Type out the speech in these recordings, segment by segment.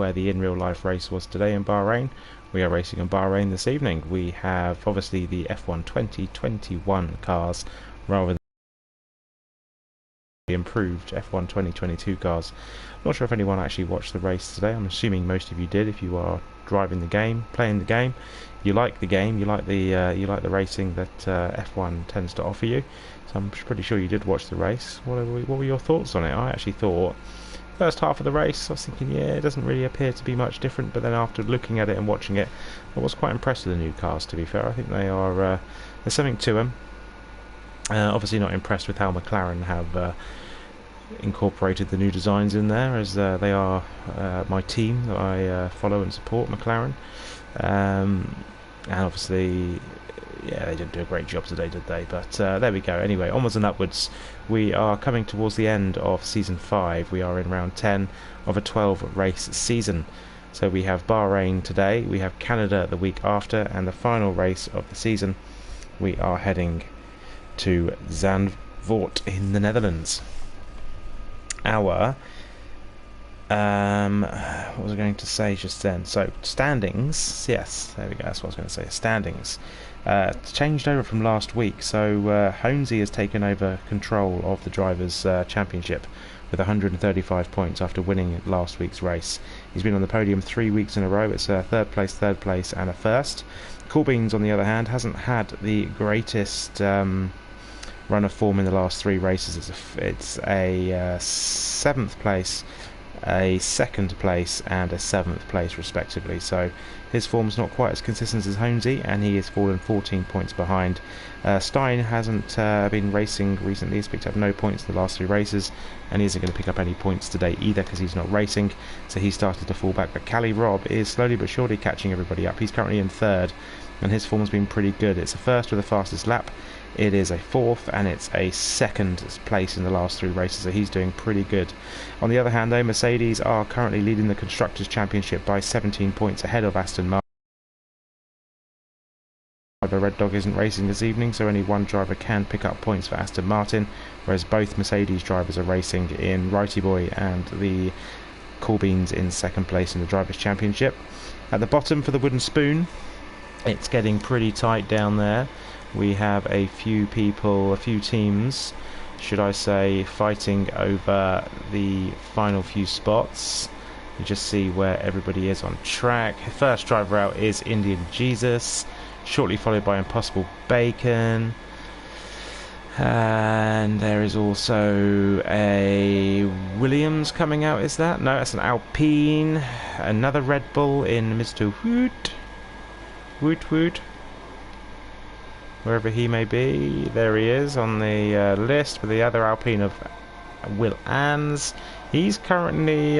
where the in real life race was today in Bahrain. We are racing in Bahrain this evening. We have obviously the F1 2021 cars rather than the improved F1 2022 cars. Not sure if anyone actually watched the race today. I'm assuming most of you did. If you are driving the game, playing the game, you like the game, you like the racing that F1 tends to offer you. So I'm pretty sure you did watch the race. What were your thoughts on it? I actually thought first half of the race, I was thinking, yeah, it doesn't really appear to be much different, but then after looking at it and watching it, I was quite impressed with the new cars, to be fair. I think they are, there's something to them. Obviously not impressed with how McLaren have incorporated the new designs in there, as they are my team that I follow and support, McLaren. And obviously, yeah, they didn't do a great job today, did they? But there we go. Anyway, onwards and upwards. We are coming towards the end of Season 5. We are in round 10 of a 12-race season. So we have Bahrain today, we have Canada the week after, and the final race of the season, we are heading to Zandvoort in the Netherlands. What was I going to say just then? So, standings, yes, there we go, that's what I was going to say, standings. Changed over from last week, so Honesy has taken over control of the Drivers' Championship with 135 points after winning last week's race. He's been on the podium 3 weeks in a row. It's a third place, and a first. Coolbeans, on the other hand, hasn't had the greatest run of form in the last 3 races. It's a 7th place, a 2nd place, and a 7th place respectively, so his form's not quite as consistent as Honesy, and he has fallen 14 points behind. Stein hasn't been racing recently. He's picked up no points in the last 3 races, and he isn't going to pick up any points today either because he's not racing, so he started to fall back. But Cali Rob is slowly but surely catching everybody up. He's currently in 3rd, and his form's been pretty good. It's a 1st with the fastest lap, it is a 4th, and it's a 2nd place in the last 3 races, so he's doing pretty good. On the other hand though, Mercedes are currently leading the Constructors' Championship by 17 points ahead of Aston Martin. Red Dog isn't racing this evening, so only one driver can pick up points for Aston Martin, whereas both Mercedes drivers are racing in Righty Boy and the Coolbeans in 2nd place in the Drivers' Championship. At the bottom for the Wooden Spoon, it's getting pretty tight down there. We have a few people, a few teams, should I say, fighting over the final few spots. You just see where everybody is on track. First driver out is Indian Jesus, shortly followed by Impossible Bacon. And there is also a Williams coming out, is that? No, that's an Alpine. Another Red Bull in Mr. Woot. Wherever he may be, there he is on the list with the other Alpine of Will Ans. He's currently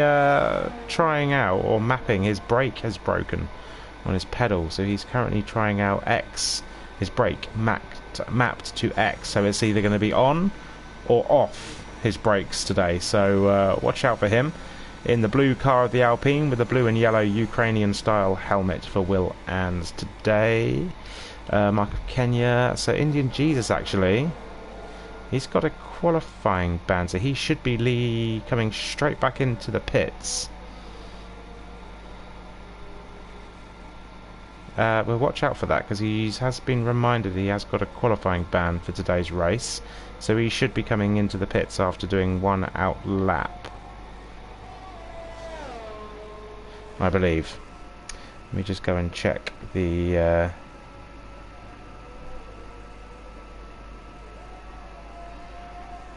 trying out or mapping. His brake has broken on his pedal, so he's currently trying out X. His brake mapped to X, so it's either going to be on or off his brakes today. So watch out for him in the blue car of the Alpine with the blue and yellow Ukrainian style helmet for Will Ans today. Mark of Kenya. So Indian Jesus, actually, he's got a qualifying ban, so he should be coming straight back into the pits. Well, watch out for that, because he has been reminded he has got a qualifying ban for today's race, so he should be coming into the pits after doing 1 out lap, I believe. Let me just go and check the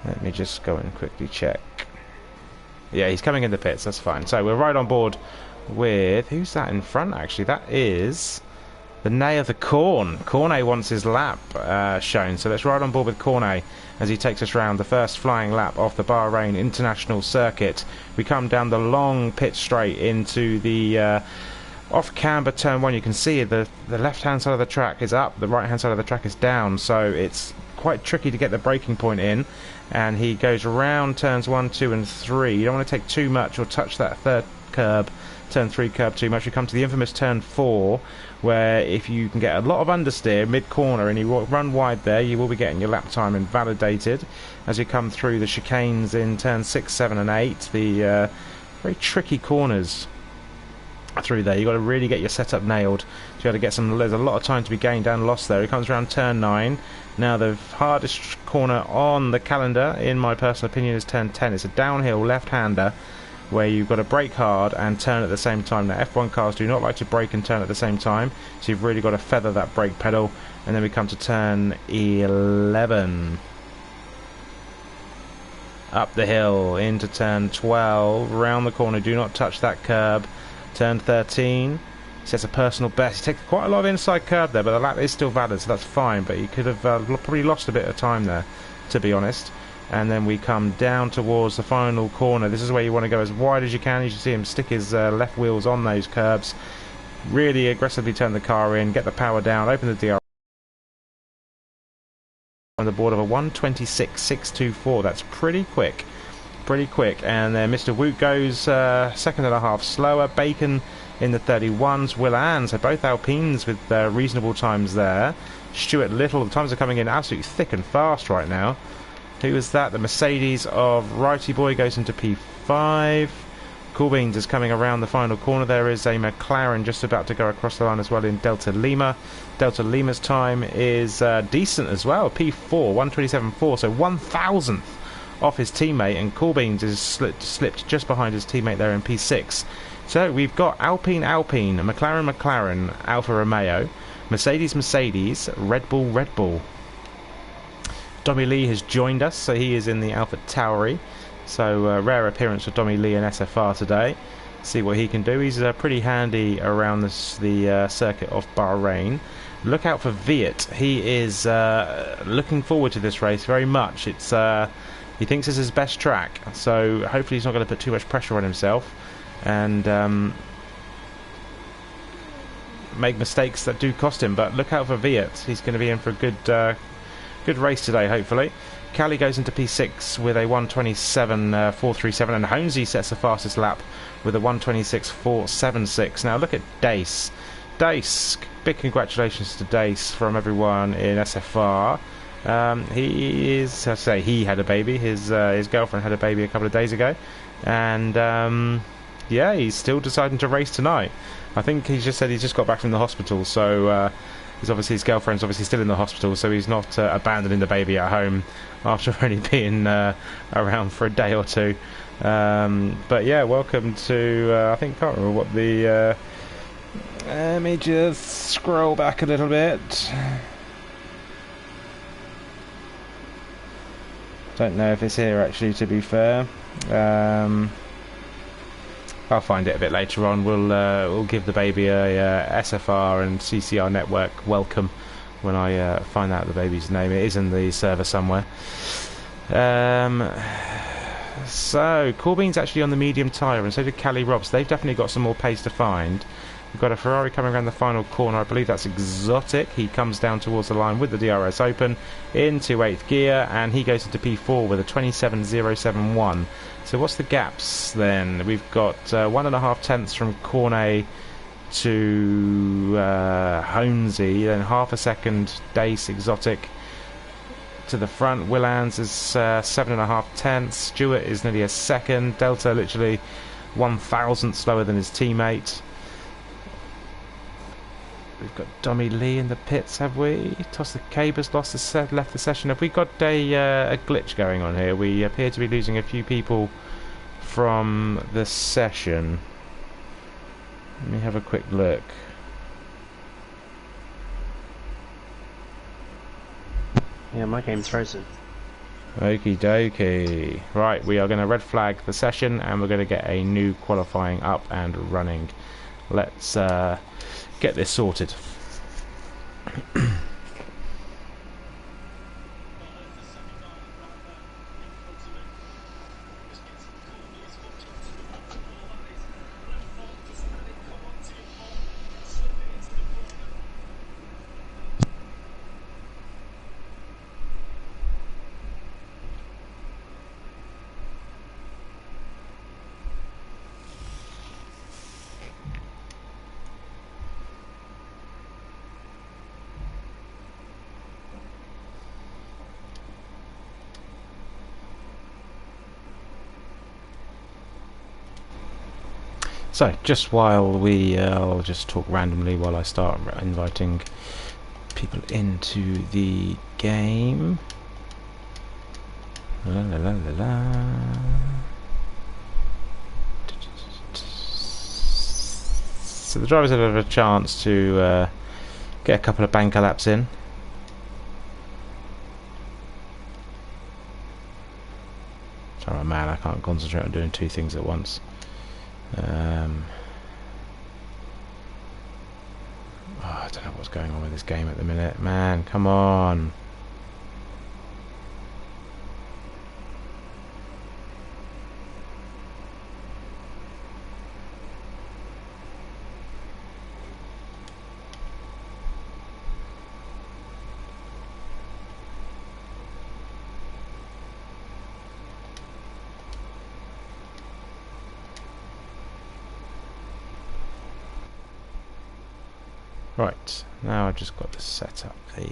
let me just go and quickly check. Yeah, he's coming in the pits, that's fine. So we're right on board with... Who's that in front, actually? That is the Nay of the Corn. Cornet wants his lap shown, so let's ride on board with Cornet as he takes us round the first flying lap of the Bahrain International Circuit. We come down the long pit straight into the off camber turn 1. You can see the left-hand side of the track is up, the right-hand side of the track is down, so it's quite tricky to get the braking point in, and he goes around turns 1, 2 and 3. You don't want to take too much or touch that 3rd curb, turn 3 curb too much. We come to the infamous turn 4, where if you can get a lot of understeer mid-corner and you run wide there, you will be getting your lap time invalidated as you come through the chicanes in turn 6, 7 and 8, the very tricky corners through there. You've got to really get your setup nailed. So you got to get some. There's a lot of time to be gained down lost there. He comes around turn 9. Now the hardest corner on the calendar, in my personal opinion, is turn 10. It's a downhill left-hander where you've got to brake hard and turn at the same time. Now F1 cars do not like to brake and turn at the same time, so you've really got to feather that brake pedal. And then we come to turn 11. Up the hill into turn 12, round the corner, do not touch that curb. Turn 13, sets a personal best. He takes quite a lot of inside curb there, but the lap is still valid, so that's fine. But he could have probably lost a bit of time there, to be honest. And then we come down towards the final corner. This is where you want to go as wide as you can. You should see him stick his left wheels on those curbs. Really aggressively turn the car in, get the power down, open the DR. On the board of a 1:26.624. That's pretty quick. And then Mr. Woot goes second and a half slower. Bacon in the 31s. Will Ann, so both Alpines with reasonable times there. Stuart Little, the times are coming in absolutely thick and fast right now. Who was that? The Mercedes of Righty Boy goes into P5. Cool Beans is coming around the final corner. There is a McLaren just about to go across the line as well in Delta Lima. Delta Lima's time is decent as well. P4, 1:27.4, so 1,000th off his teammate, and Cool Beans is slipped just behind his teammate there in P6. So we've got Alpine, McLaren, Alfa Romeo, Mercedes, Red Bull. Dommy Lee has joined us, so he is in the Alpha Tauri. So rare appearance for Dommy Lee in SFR today. See what he can do. He's pretty handy around the circuit of Bahrain. Look out for Viet. He is looking forward to this race very much. It's he thinks it's his best track, so hopefully he's not going to put too much pressure on himself and make mistakes that do cost him. But look out for Viet. He's going to be in for a good race today, hopefully. Cali goes into P6 with a 1:27.437, and Honesy sets the fastest lap with a 1:26.476. Now look at Dace. Big congratulations to Dace from everyone in SFR. He is, I say, he had a baby. His girlfriend had a baby a couple of days ago, and yeah, he's still deciding to race tonight. I think he just said he's just got back from the hospital, so his girlfriend's obviously still in the hospital, so he's not abandoning the baby at home after only being around for a day or two. But yeah, welcome to I can't remember what the let me just scroll back a little bit. Don't know if it's here actually, to be fair. I'll find it a bit later on. We'll give the baby a SFR and CCR network welcome when I find out the baby's name. It is in the server somewhere. So Corbyn's actually on the medium tyre, and so did Cali Robs. They've definitely got some more pace to find. We've got a Ferrari coming around the final corner. I believe that's Exotic. He comes down towards the line with the DRS open into 8th gear, and he goes into P4 with a 27.071. So what's the gaps then? We've got 1.5 tenths from Cornet to Honesy, then half a second Dace Exotic to the front. Willans is 7.5 tenths. Stewart is nearly a second. Delta literally 1,000th slower than his teammate. We've got Dommy Lee in the pits, have we? Toss the Cabers left the session. Have we got a glitch going on here? We appear to be losing a few people from the session. Let me have a quick look. Yeah, my game's frozen. Okie dokie. Right, we are going to red flag the session, and we're going to get a new qualifying up and running. Let's get this sorted. So, just while I'll just talk randomly while I start inviting people into the game. La, la, la, la, la. So the drivers have a chance to get a couple of banker laps in. Oh man, I can't concentrate on doing two things at once. I don't know what's going on with this game at the minute. Man, come on. Right, now I've just got this set up. The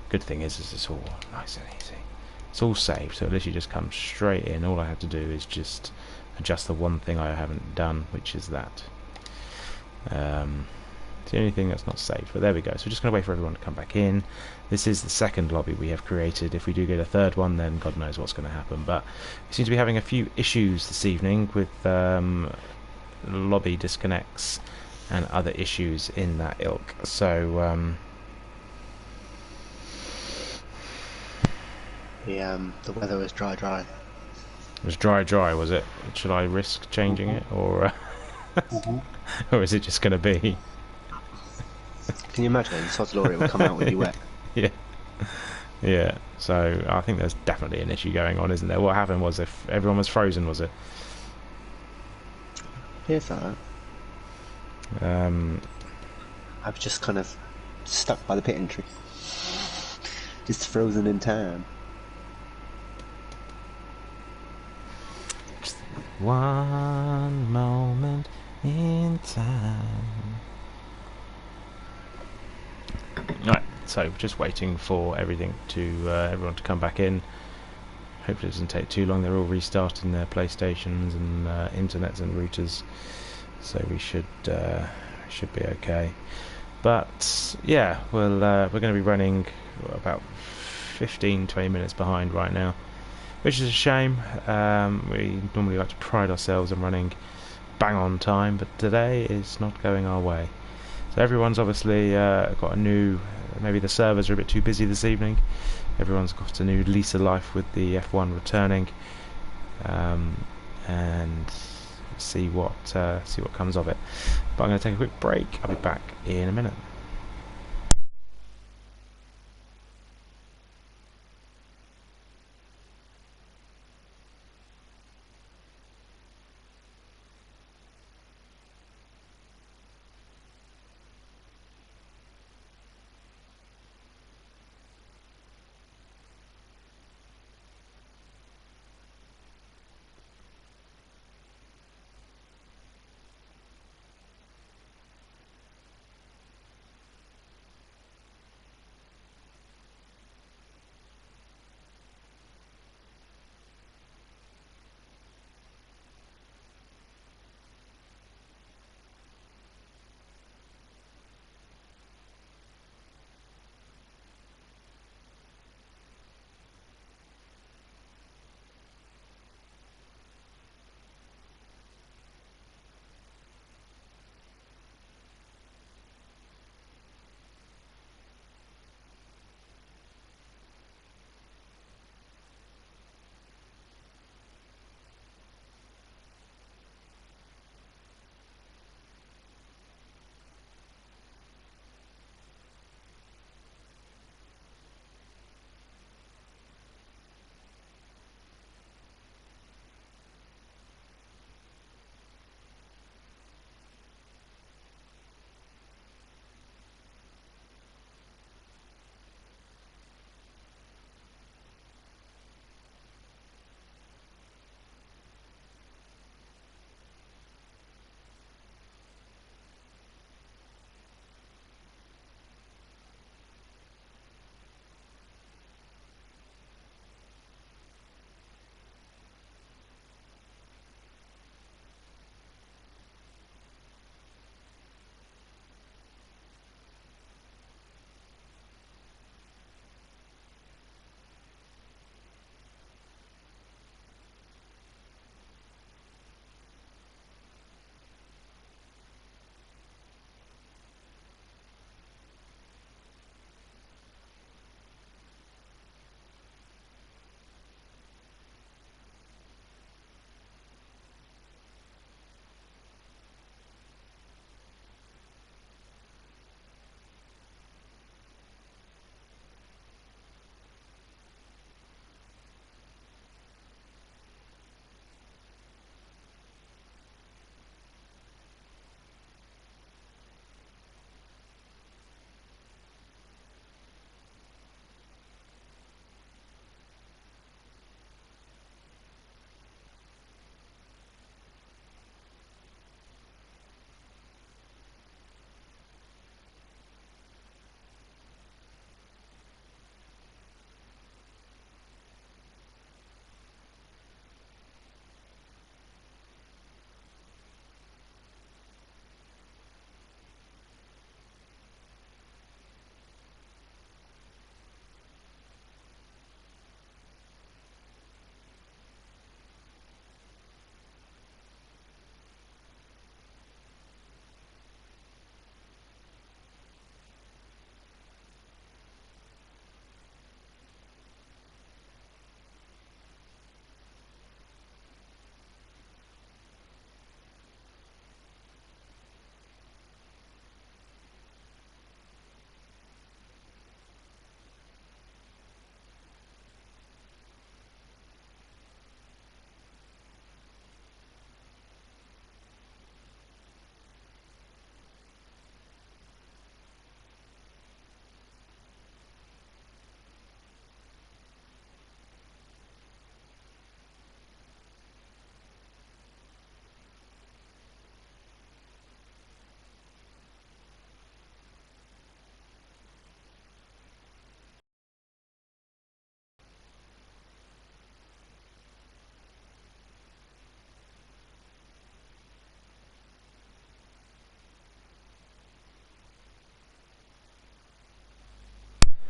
good thing is it's all nice and easy. It's all saved, so at least you just come straight in. All I have to do is just adjust the one thing I haven't done, which is that. It's the only thing that's not saved, but there we go. So we're just going to wait for everyone to come back in. This is the second lobby we have created. If we do get a third one, then God knows what's going to happen. But we seem to be having a few issues this evening with lobby disconnects and other issues in that ilk. So the weather was dry. it was dry, was it? Should I risk changing it, or or is it just going to be? Can you imagine? Sod's Law, it would come out with you wet. Yeah. So I think there's definitely an issue going on, isn't there? What happened was if everyone was frozen, was it? Here's that. I was just kind of stuck by the pit entry. Just frozen in time. Just one moment in time. Right, so just waiting for everyone to come back in. Hopefully it doesn't take too long. They're all restarting their PlayStations and internets and routers, so we should be okay. But yeah, we're going to be running about 15-20 minutes behind right now, which is a shame. We normally like to pride ourselves on running bang on time, but today is not going our way. So everyone's obviously got a new. Maybe the servers are a bit too busy this evening. Everyone's got a new lease of life with the F1 returning, and see what comes of it. But I'm going to take a quick break. I'll be back in a minute.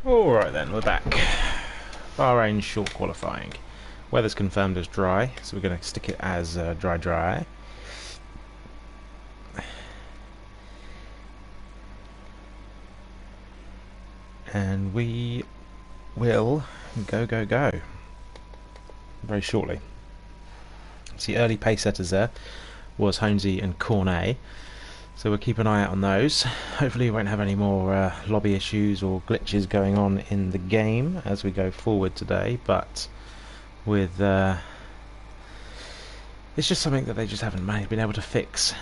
Alright then, we're back. Bahrain short qualifying. Weather's confirmed as dry, so we're going to stick it as dry. And we will go very shortly. See, early pace setters there was Honesy and Cornet, so we'll keep an eye out on those. Hopefully we won't have any more lobby issues or glitches going on in the game as we go forward today, but with it's just something that they just haven't been able to fix.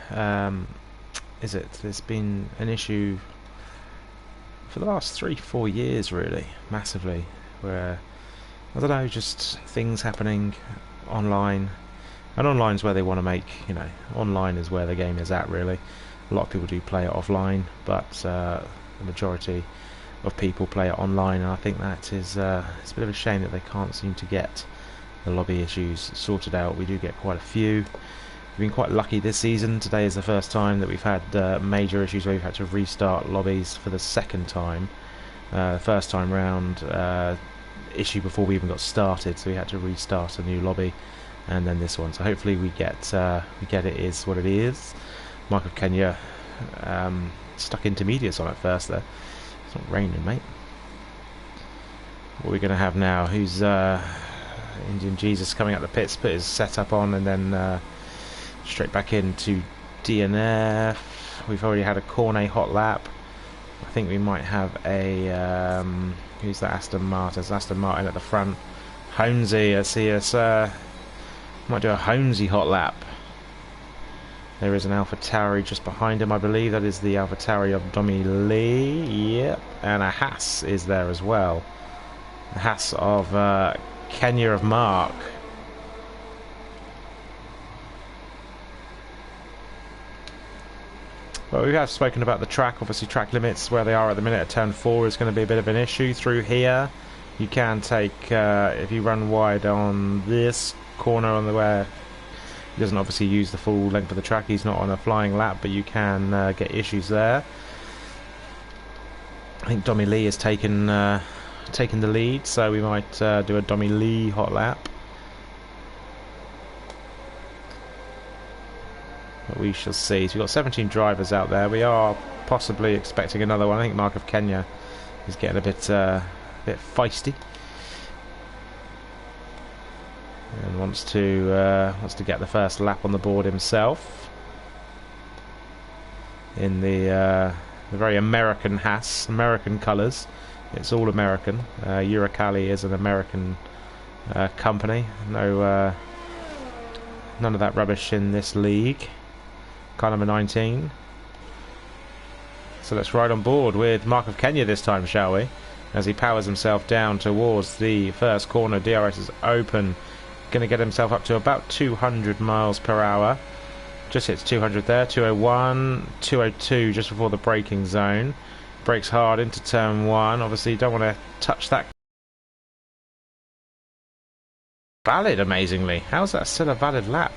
There's been an issue for the last 3-4 years, really, massively, where I don't know, just things happening online, and online's where they want to make, online is where the game is at, really. A lot of people do play it offline, but the majority of people play it online, and I think that is it's a bit of a shame that they can't seem to get the lobby issues sorted out. We do get quite a few. We've been quite lucky this season. Today is the first time that we've had major issues where we've had to restart lobbies for the second time. First time round, issue before we even got started, so we had to restart a new lobby, and then this one. So hopefully we get it is what it is. Mark of Kenya stuck intermediates on at first there. It's not raining, mate. What are we going to have now? Who's Indian Jesus coming out the pits, put his setup on, and then straight back into DNF. We've already had a Cornet hot lap. I think we might have a who's that? Aston Martin. It's Aston Martin at the front. Honesy, I see us. Might do a Honesy hot lap. There is an AlphaTauri just behind him, I believe. That is the AlphaTauri of Domi Lee. Yep, and a Haas is there as well. The Haas of Kenya of Mark. Well, we have spoken about the track. Obviously, track limits where they are at the minute at turn 4 is going to be a bit of an issue. Through here, you can take if you run wide on this corner on the where he doesn't obviously use the full length of the track. He's not on a flying lap, but you can get issues there. I think Domi Lee has taken the lead, so we might do a Domi Lee hot lap. But we shall see. So we've got 17 drivers out there. We are possibly expecting another one. I think Mark of Kenya is getting a bit feisty and wants to get the first lap on the board himself in the very American Haas, American colours. It's all American. Uralkali is an American company. No, none of that rubbish in this league. Car number 19. So let's ride on board with Mark of Kenya this time, shall we? As he powers himself down towards the first corner. DRS is open. Going to get himself up to about 200 miles per hour. Just hits 200 there. 201, 202 just before the braking zone. Brakes hard into turn 1. Obviously, you don't want to touch that. Valid, amazingly. How's that still a valid lap?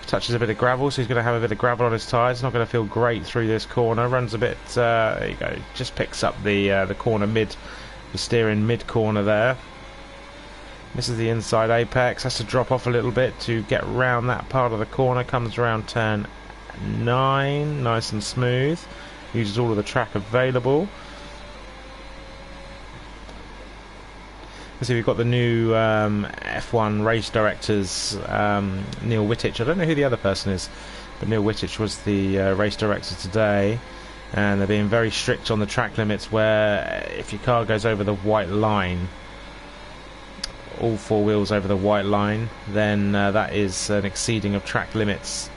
Touches a bit of gravel, so he's going to have a bit of gravel on his tyres. Not going to feel great through this corner. Runs a bit. There you go. Just picks up the corner the steering mid corner there. Misses the inside apex. Has to drop off a little bit to get round that part of the corner. Comes around turn 9, nice and smooth. Uses all of the track available. So we've got the new F1 race directors, Neil Wittich. I don't know who the other person is, but Neil Wittich was the race director today, and they're being very strict on the track limits where if your car goes over the white line, all 4 wheels over the white line, then that is an exceeding of track limits.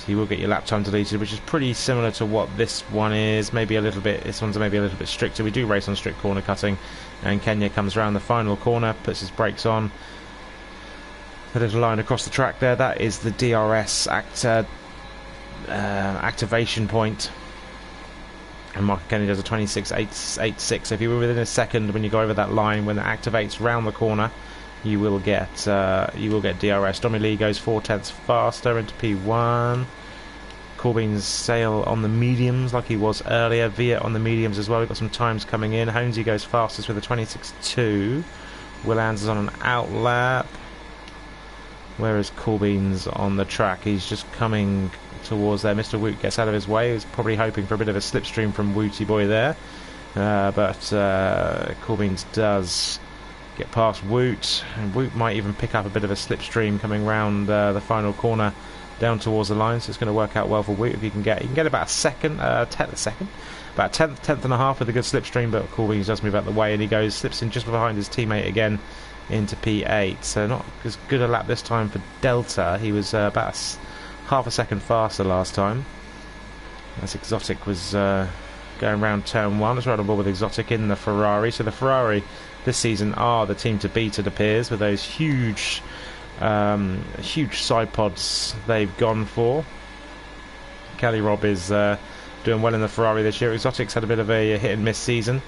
You will get your lap time deleted, which is pretty similar to what this one is. Maybe a little bit. This one's maybe a little bit stricter. We do race on strict corner cutting, and Kenya comes around the final corner, puts his brakes on. A little line across the track there. That is the DRS activation point. And Mark Kenya does a 26.886. So if you were within a second when you go over that line, when it activates round the corner, you will get DRS. Domi Lee goes 4/10 faster into P1. Corbyn's sail on the mediums like he was earlier. Viet on the mediums as well. We've got some times coming in. Honesy goes fastest with a 26.2. Willands is on an out lap. Whereas Corbyn's on the track. He's just coming towards there. Mr. Woot gets out of his way. He's probably hoping for a bit of a slipstream from Wooty Boy there. But Corbyn's does get past Woot. And Woot might even pick up a bit of a slipstream coming round the final corner down towards the line. So it's going to work out well for Woot if he can get about a second, about a tenth and a half with a good slipstream. But Corbyn does move out the way and he slips in just behind his teammate again into P8. So not as good a lap this time for Delta. He was about half a second faster last time. As Exotic was going around turn 1. Let's ride on board with Exotic in the Ferrari. So the Ferrari this season are the team to beat, it appears, with those huge side pods they've gone for. Kelly Robb is doing well in the Ferrari this year. Exotic's had a bit of a hit and miss season,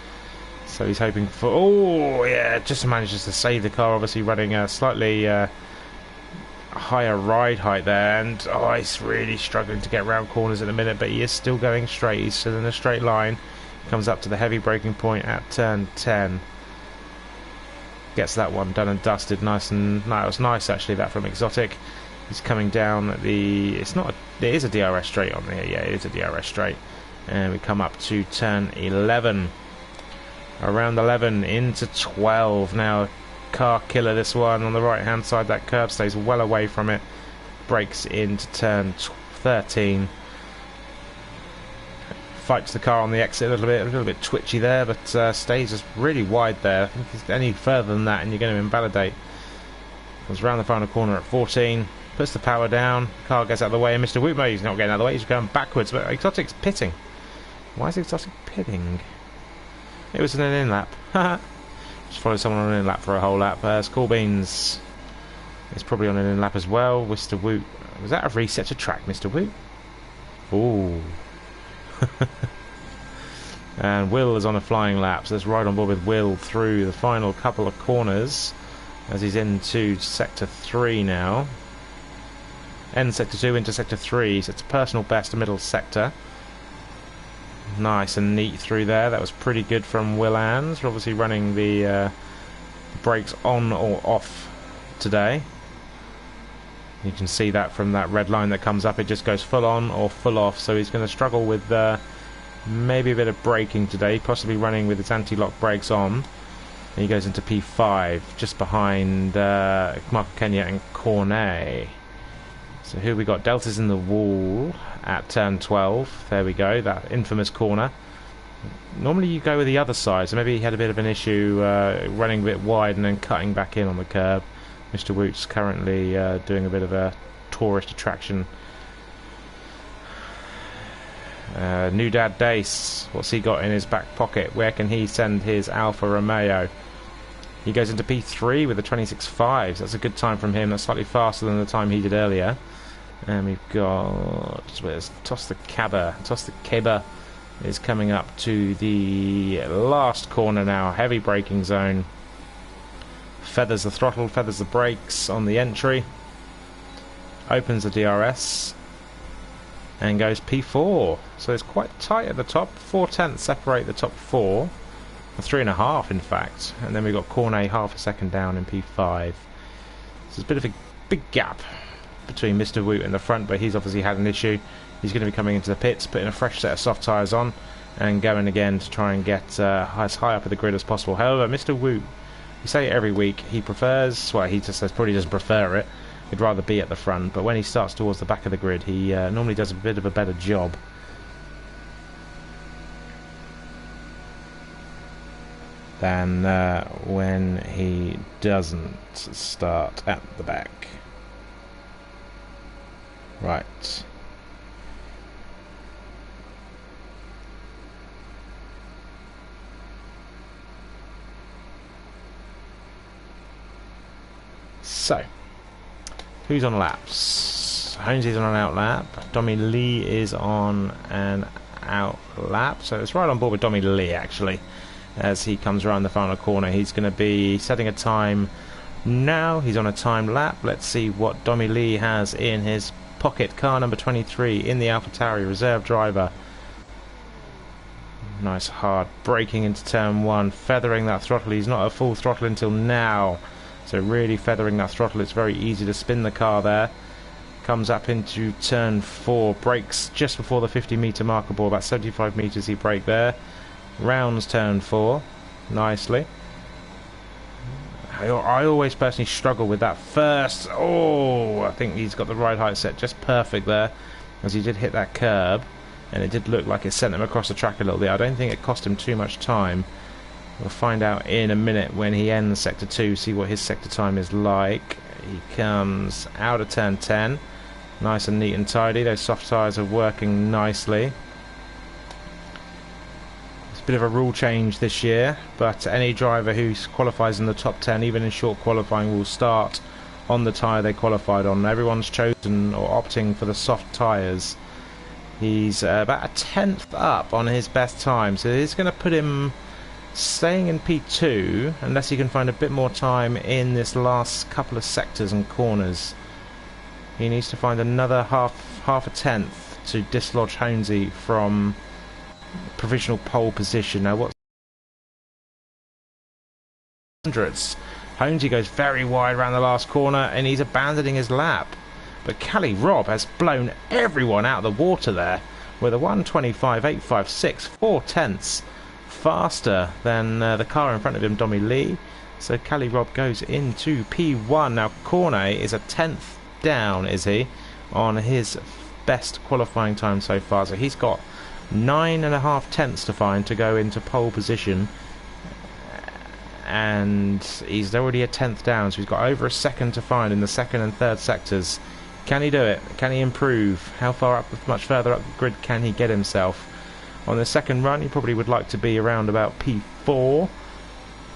so he's hoping for... Oh, yeah, just manages to save the car, obviously running a slightly higher ride height there, and he's really struggling to get round corners at the minute, but he is still going straight. He's still in a straight line. Comes up to the heavy braking point at turn 10. Gets that one done and dusted. Nice, and no, it was nice actually, that from Exotic. He's coming down at the... It is a DRS straight on here. Yeah, it is a DRS straight. And we come up to turn 11. Around 11 into 12 now. Car killer, this one on the right hand side. That curb stays well away from it. Brakes into turn 13. Fights the car on the exit a little bit twitchy there, but stays just really wide there. I think it's any further than that and you're going to invalidate. Comes round the final corner at 14. Puts the power down. Car gets out of the way, and Mr. Wootmo, he's not getting out of the way, he's going backwards, but Exotic's pitting. Why is Exotic pitting? It was an in lap. Just followed someone on an in lap for a whole lap. Corbyn's is probably on an in lap as well. Mr. Woot, was that a reset to track, Mr. Woot? Ooh. And Will is on a flying lap, so let's ride on board with Will through the final couple of corners as he's into sector 3 now. End sector 2 into sector 3, so it's a personal best middle sector. Nice and neat through there. That was pretty good from Will Ans. We're obviously running the brakes on or off today. You can see that from that red line that comes up. It just goes full on or full off, so he's going to struggle with maybe a bit of braking today, possibly running with his anti-lock brakes on. And he goes into P5 just behind Marco Kenya and Cornet. So here we got Delta's in the wall at turn 12. There we go, that infamous corner. Normally you go with the other side, so maybe he had a bit of an issue running a bit wide and then cutting back in on the curb. Mr. Woot's currently doing a bit of a tourist attraction. New Dad Dace, what's he got in his back pocket? Where can he send his Alfa Romeo? He goes into P3 with a 26.5, so that's a good time from him. That's slightly faster than the time he did earlier. And we've got... Where's Toss the Cabba is coming up to the last corner now. Heavy braking zone. Feathers the throttle, feathers the brakes on the entry. Opens the DRS. And goes P4. So it's quite tight at the top. 4/10 separate the top 4. 3.5 in fact. And then we've got Cornet half a second down in P5. So there's a bit of a big gap between Mr. Woot and the front, but he's obviously had an issue. He's going to be coming into the pits, putting a fresh set of soft tyres on, and going again to try and get as high up at the grid as possible. However, Mr. Woot, we say it every week, he prefers, well, he just probably doesn't prefer it. He'd rather be at the front, but when he starts towards the back of the grid, he normally does a bit of a better job. Than when he doesn't start at the back. Right. So, who's on laps? Honesy's on an out lap. Dommy Lee is on an out lap. So it's right on board with Dommy Lee actually. As he comes around the final corner, he's going to be setting a time now. He's on a time lap. Let's see what Dommy Lee has in his pocket. Car number 23 in the AlphaTauri, reserve driver. Nice hard braking into turn 1, feathering that throttle. He's not at full throttle until now, so really feathering that throttle. It's very easy to spin the car there. Comes up into turn 4, brakes just before the 50-metre marker ball, about 75 metres he braked there. Rounds turn 4 nicely. I always personally struggle with that first. Oh, I think he's got the ride height set just perfect there, as he did hit that curb, and it did look like it sent him across the track a little bit. I don't think it cost him too much time. We'll find out in a minute when he ends sector 2, see what his sector time is like. He comes out of turn 10, nice and neat and tidy. Those soft tyres are working nicely. Bit of a rule change this year, but any driver who qualifies in the top 10, even in short qualifying, will start on the tyre they qualified on. Everyone's chosen or opting for the soft tyres. He's about a tenth up on his best time, so it's going to put him staying in P2 unless he can find a bit more time in this last couple of sectors and corners. He needs to find another half a tenth to dislodge Honesy from provisional pole position. Now what's hundreds? Honesy goes very wide around the last corner and he's abandoning his lap, but Cali Rob has blown everyone out of the water there with a 1:25.856, 4 tenths faster than the car in front of him, Dommy Lee. So Cali Rob goes into P1. Now Cornet is a tenth down, is he, on his best qualifying time so far, so he's got 9.5 tenths to find to go into pole position, and he's already a tenth down, so he's got over a second to find in the second and third sectors. Can he do it? Can he improve? How far up, much further up the grid can he get himself? On the second run he probably would like to be around about P4,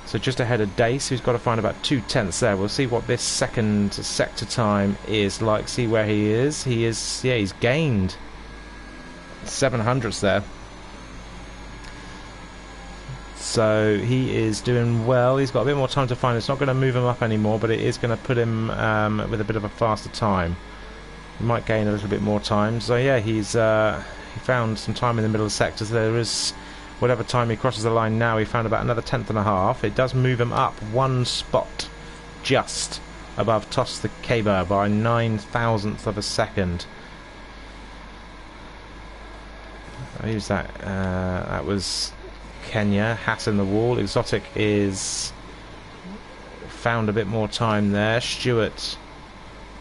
so just ahead of Dace, who's got to find about 2 tenths there. We'll see what this second sector time is like, see where he is. Yeah, he's gained 700ths there, so he is doing well. He's got a bit more time to find. It's not going to move him up anymore, but it is going to put him with a bit of a faster time. He might gain a little bit more time. So yeah, he found some time in the middle of the sectors. There is, whatever time he crosses the line now, he found about another 1.5 tenths. It does move him up 1 spot just above Toss the Caber by 9,000ths of a second. Who's that? That was Kenya. Hat in the wall. Exotic is found a bit more time there. Stewart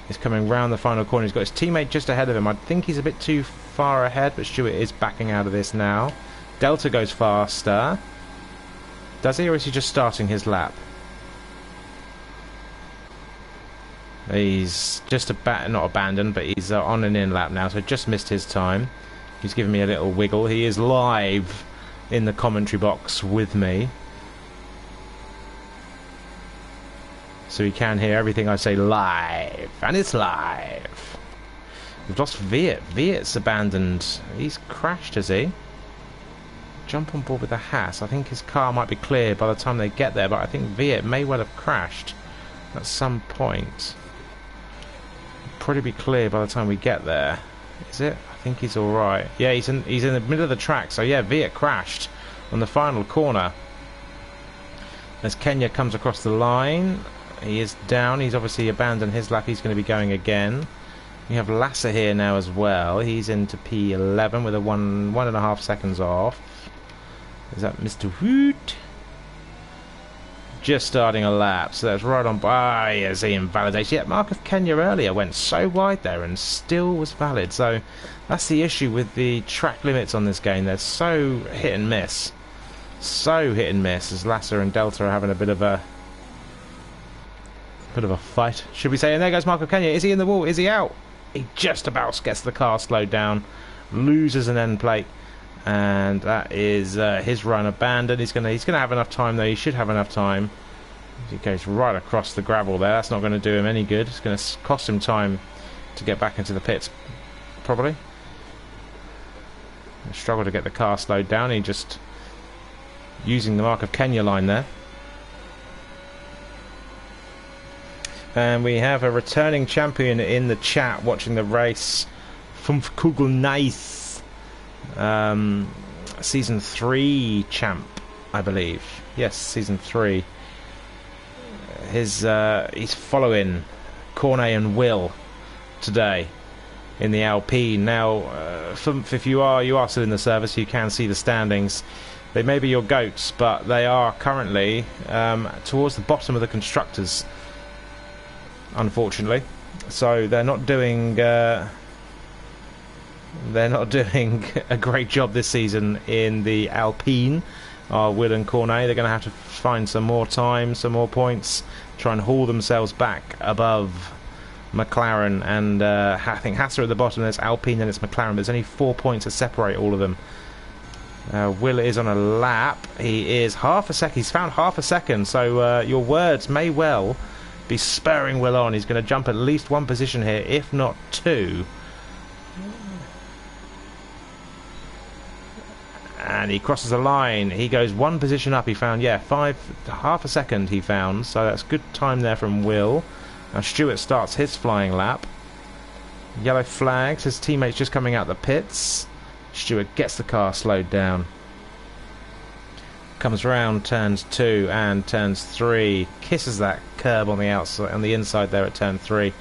is coming round the final corner. He's got his teammate just ahead of him. I think he's a bit too far ahead, but Stewart is backing out of this now. Delta goes faster. Does he, or is he just starting his lap? He's just not abandoned, but he's on an in lap now, so just missed his time. He's giving me a little wiggle. He is live in the commentary box with me, so he can hear everything I say live, and it's live. We've lost Viet. Viet's abandoned. He's crashed, has he? Jump on board with the Haas. I think his car might be clear by the time they get there, but I think Viet may well have crashed at some point. Probably be clear by the time we get there. Is it? I think he's alright. Yeah, he's in the middle of the track, so yeah, Viet crashed on the final corner. As Kenya comes across the line, he is down. He's obviously abandoned his lap. He's going to be going again. We have Lasser here now as well. He's into P11 with a 1.5 seconds off. Is that Mr. Hoot? Just starting a lap, so that's right on by as he invalidates. Yeah, Mark of Kenya earlier went so wide there and still was valid. So that's the issue with the track limits on this game. They're so hit and miss. So hit and miss, as Lasser and Delta are having a bit of a fight, should we say. And there goes Mark of Kenya. Is he in the wall? Is he out? He just about gets the car slowed down, loses an end plate, and that is his run abandoned. He's gonna have enough time though. He should have enough time. He goes right across the gravel there. That's not going to do him any good. It's going to cost him time to get back into the pits, probably. Struggle to get the car slowed down. He just using the Mark of Kenya line there. And we have a returning champion in the chat watching the race. From Kugel Nice. Season 3 champ, I believe. Yes, Season 3. He's following Cornet and Will today in the Alpine. Now, if you are still in the service, you can see the standings. They may be your goats, but they are currently towards the bottom of the constructors, unfortunately. So they're not doing a great job this season in the Alpine. Will and Cornet, they're going to have to find some more time, some more points, try and haul themselves back above McLaren and I think Hasser at the bottom. There's Alpine and it's McLaren. There's only 4 points to separate all of them. Will is on a lap. He is half a second. He's found half a second. So your words may well be spurring Will on. He's going to jump at least one position here, if not two. And he crosses the line. He goes one position up. He found, half a second he found. So that's good time there from Will. Now Stewart starts his flying lap. Yellow flags. His teammate's just coming out the pits. Stewart gets the car slowed down. Comes round turns 2 and turns 3. Kisses that curb on the outside, on the inside there at turn 3.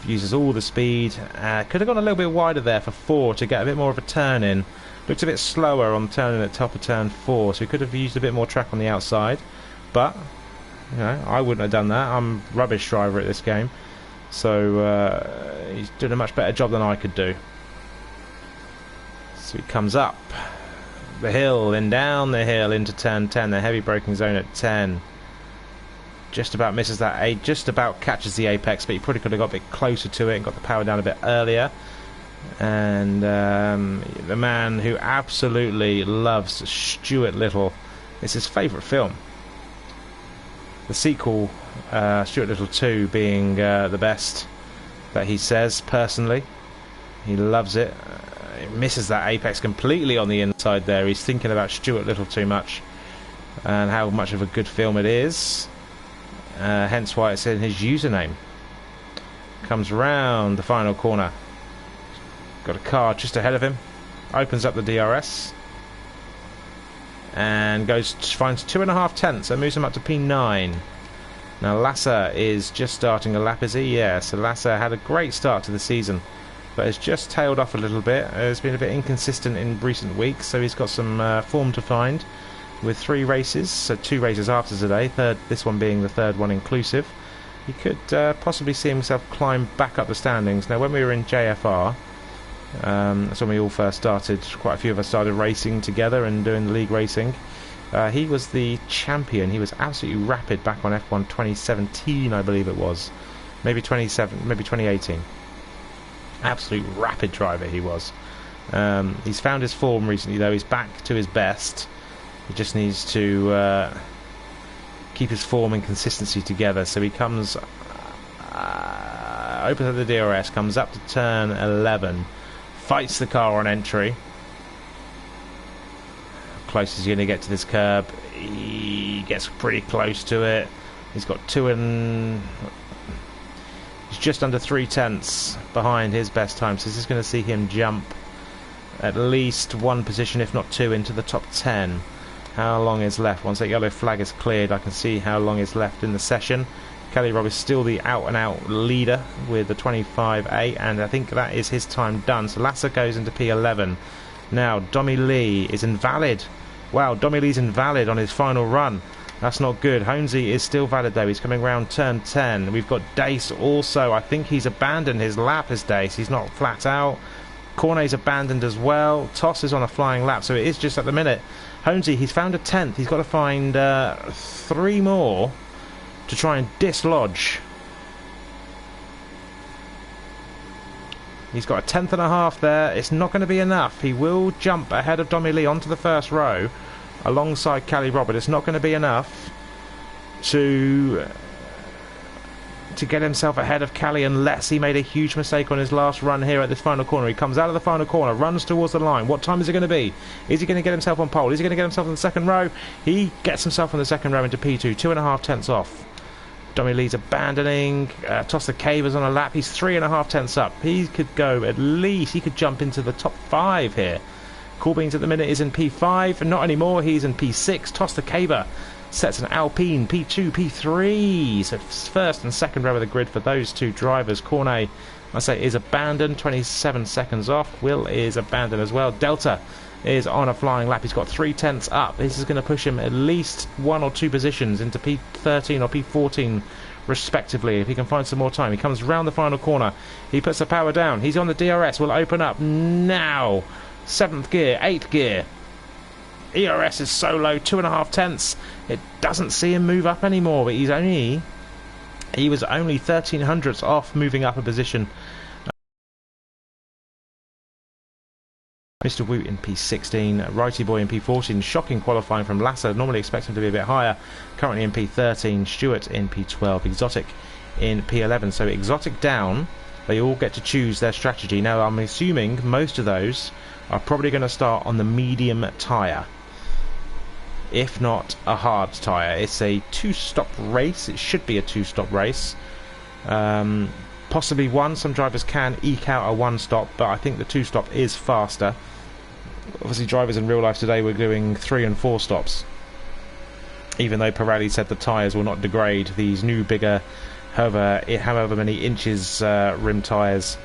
Uses all the speed. Could have gone a little bit wider there for 4 to get a bit more of a turn in. Looked a bit slower on turning at top of turn 4, so he could have used a bit more track on the outside. But, you know, I wouldn't have done that. I'm a rubbish driver at this game. So he's doing a much better job than I could do. So he comes up the hill, then down the hill into turn 10, the heavy braking zone at 10. Just about misses that, just about catches the apex, but he probably could have got a bit closer to it and got the power down a bit earlier. And the man who absolutely loves Stuart Little, it's his favourite film. The sequel, Stuart Little 2, being the best that he says personally. He loves it. He misses that apex completely on the inside there. He's thinking about Stuart Little too much and how much of a good film it is. Hence why it's in his username. Comes round the final corner. Got a car just ahead of him. Opens up the DRS. And finds 2.5 tenths. So moves him up to P9. Now Lasser is just starting a lap, is he? Yeah, so Lasser had a great start to the season, but has just tailed off a little bit. Has been a bit inconsistent in recent weeks, so he's got some form to find. With 3 races, so 2 races after today, this one being the third one inclusive, he could possibly see himself climb back up the standings. Now when we were in JFR, that's when we all first started, quite a few of us started racing together and doing the league racing. He was the champion. He was absolutely rapid back on F1 2017, I believe it was. Maybe 2018. Absolute rapid driver he was. He's found his form recently though. He's back to his best. He just needs to keep his form and consistency together. So he comes, opens up the DRS, comes up to turn 11, fights the car on entry. How close is he going to get to this curb? He gets pretty close to it. He's got he's just under 3 tenths behind his best time. So this is going to see him jump at least 1 position, if not 2, into the top 10. How long is left? Once that yellow flag is cleared, I can see how long is left in the session. Kelly Robb is still the out-and-out leader with the 25.8, and I think that is his time done. So Lasser goes into P11. Now, Domi Lee is invalid. Wow, Domi Lee's invalid on his final run. That's not good. Holmesy is still valid, though. He's coming round turn 10. We've got Dace also. I think he's abandoned his lap as Dace. He's not flat out. Cornet's abandoned as well. Toss is on a flying lap, so it is just at the minute. Holmesy, he's found a 10th. He's got to find 3 more to try and dislodge. He's got a 10.5 there. It's not going to be enough. He will jump ahead of Domi Lee onto the first row alongside Callie Robert. It's not going to be enough to get himself ahead of Callie unless he made a huge mistake on his last run here at this final corner. He comes out of the final corner, runs towards the line. What time is it going to be? Is he going to get himself on pole? Is he going to get himself in the second row? He gets himself in the second row into P2, 2.5 tenths off. Dommy Lee's abandoning. Tossa Caver's on a lap. He's 3.5 tenths up. He could go at least. He could jump into the top 5 here. Corbins at the minute is in P5. Not anymore. He's in P6. Tossa Caver sets an Alpine P2, P3. So first and second row of the grid for those two drivers. Cornet, I say, is abandoned. 27 seconds off. Will is abandoned as well. Delta is on a flying lap. He's got 3 tenths up. This is going to push him at least 1 or 2 positions into P13 or P14 respectively if he can find some more time. He comes round the final corner. He puts the power down. He's on the DRS. Will open up now. 7th gear, 8th gear. ERS is so low, 2.5 tenths. It doesn't see him move up anymore, but he was only 13 hundredths off moving up a position. Mr. Woot in P16, Righty Boy in P14, shocking qualifying from Lasser, normally expect him to be a bit higher, currently in P13, Stewart in P12, Exotic in P11, so Exotic down, they all get to choose their strategy. Now I'm assuming most of those are probably going to start on the medium tyre, if not a hard tyre. It's a 2-stop race, it should be a 2-stop race. Possibly 1, some drivers can eke out a 1-stop, but I think the 2-stop is faster. Obviously drivers in real life today were doing 3 and 4 stops, even though Pirelli said the tyres will not degrade. These new bigger, however many inches rim tyres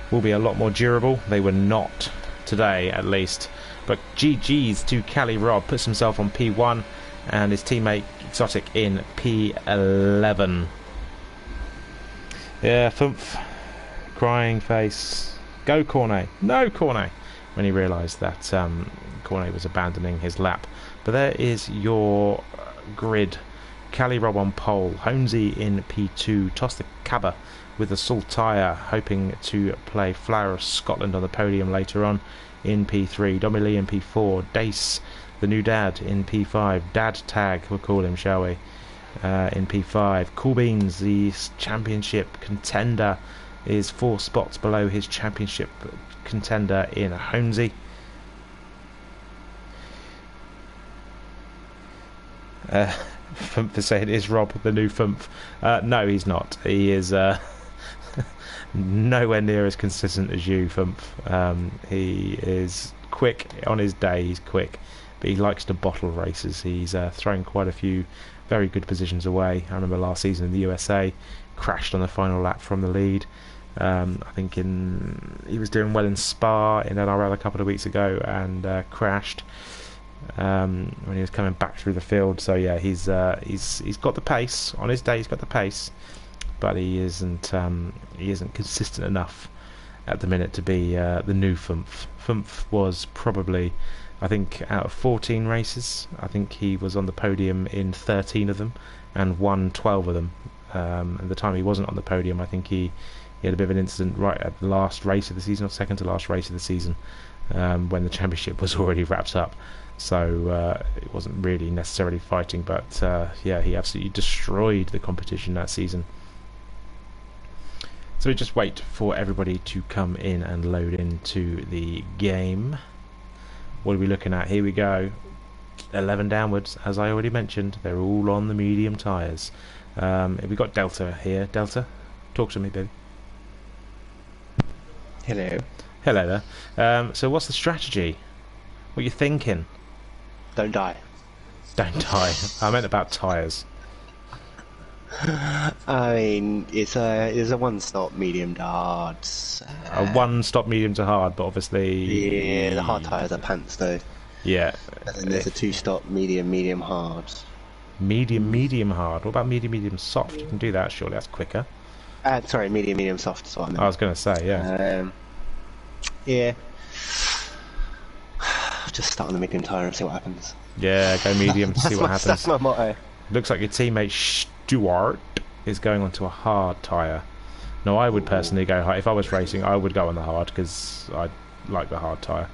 will be a lot more durable. They were not today, at least. But GG's to Cali Rob, puts himself on P1 and his teammate Exotic in P11. Yeah, Fumph, crying face. Go Cornet. No Cornet. When he realised that Cornet was abandoning his lap. But there is your grid. Cali Rob on pole. Holmesy in P2. Tosta Cabba with the salt tyre, hoping to play Flower of Scotland on the podium later on in P3. Dommy Lee in P4. Dace, the new dad, in P5. Dad Tag, we'll call him, shall we? In P5. Cool Beans, the championship contender, is 4 spots below his championship contender in Holmesy. Fumph is saying, is Rob the new Fumph? No, he's not. He is nowhere near as consistent as you, Fumph. He is quick on his day, he's quick, but he likes to bottle races. He's thrown quite a few very good positions away. I remember last season in the USA, crashed on the final lap from the lead. I think he was doing well in Spa in NRL a couple of weeks ago and crashed when he was coming back through the field. So yeah, he's got the pace on his day. He's got the pace, but he isn't consistent enough at the minute to be the new Fumph. Fumph was probably, I think, out of 14 races, I think he was on the podium in 13 of them and won 12 of them. At the time he wasn't on the podium, I think he had a bit of an incident right at the last race of the season, or second to last race of the season, when the championship was already wrapped up. So it wasn't really necessarily fighting, but yeah, he absolutely destroyed the competition that season. So we just wait for everybody to come in and load into the game. What are we looking at? Here we go. 11 downwards, as I already mentioned. They're all on the medium tyres. We've got Delta here. Delta, talk to me, baby. Hello. Hello there. So what's the strategy? What are you thinking? Don't die. Don't die. I meant about tyres. I mean, it's a 1-stop medium to hard. A 1-stop medium to hard, but obviously... Yeah, the hard tyres are pants though. Yeah. And then there's a 2-stop medium hard. Medium hard. What about medium soft? You can do that, surely. That's quicker. Sorry, medium soft is what I meant. I was going to say, yeah. Yeah. Just start on the medium tyre and see what happens. Yeah, go medium, see what happens. That's my motto. Looks like your teammate Stewart is going onto a hard tyre. No, I would personally go hard. If I was racing, I would go on the hard, because I like the hard tyre.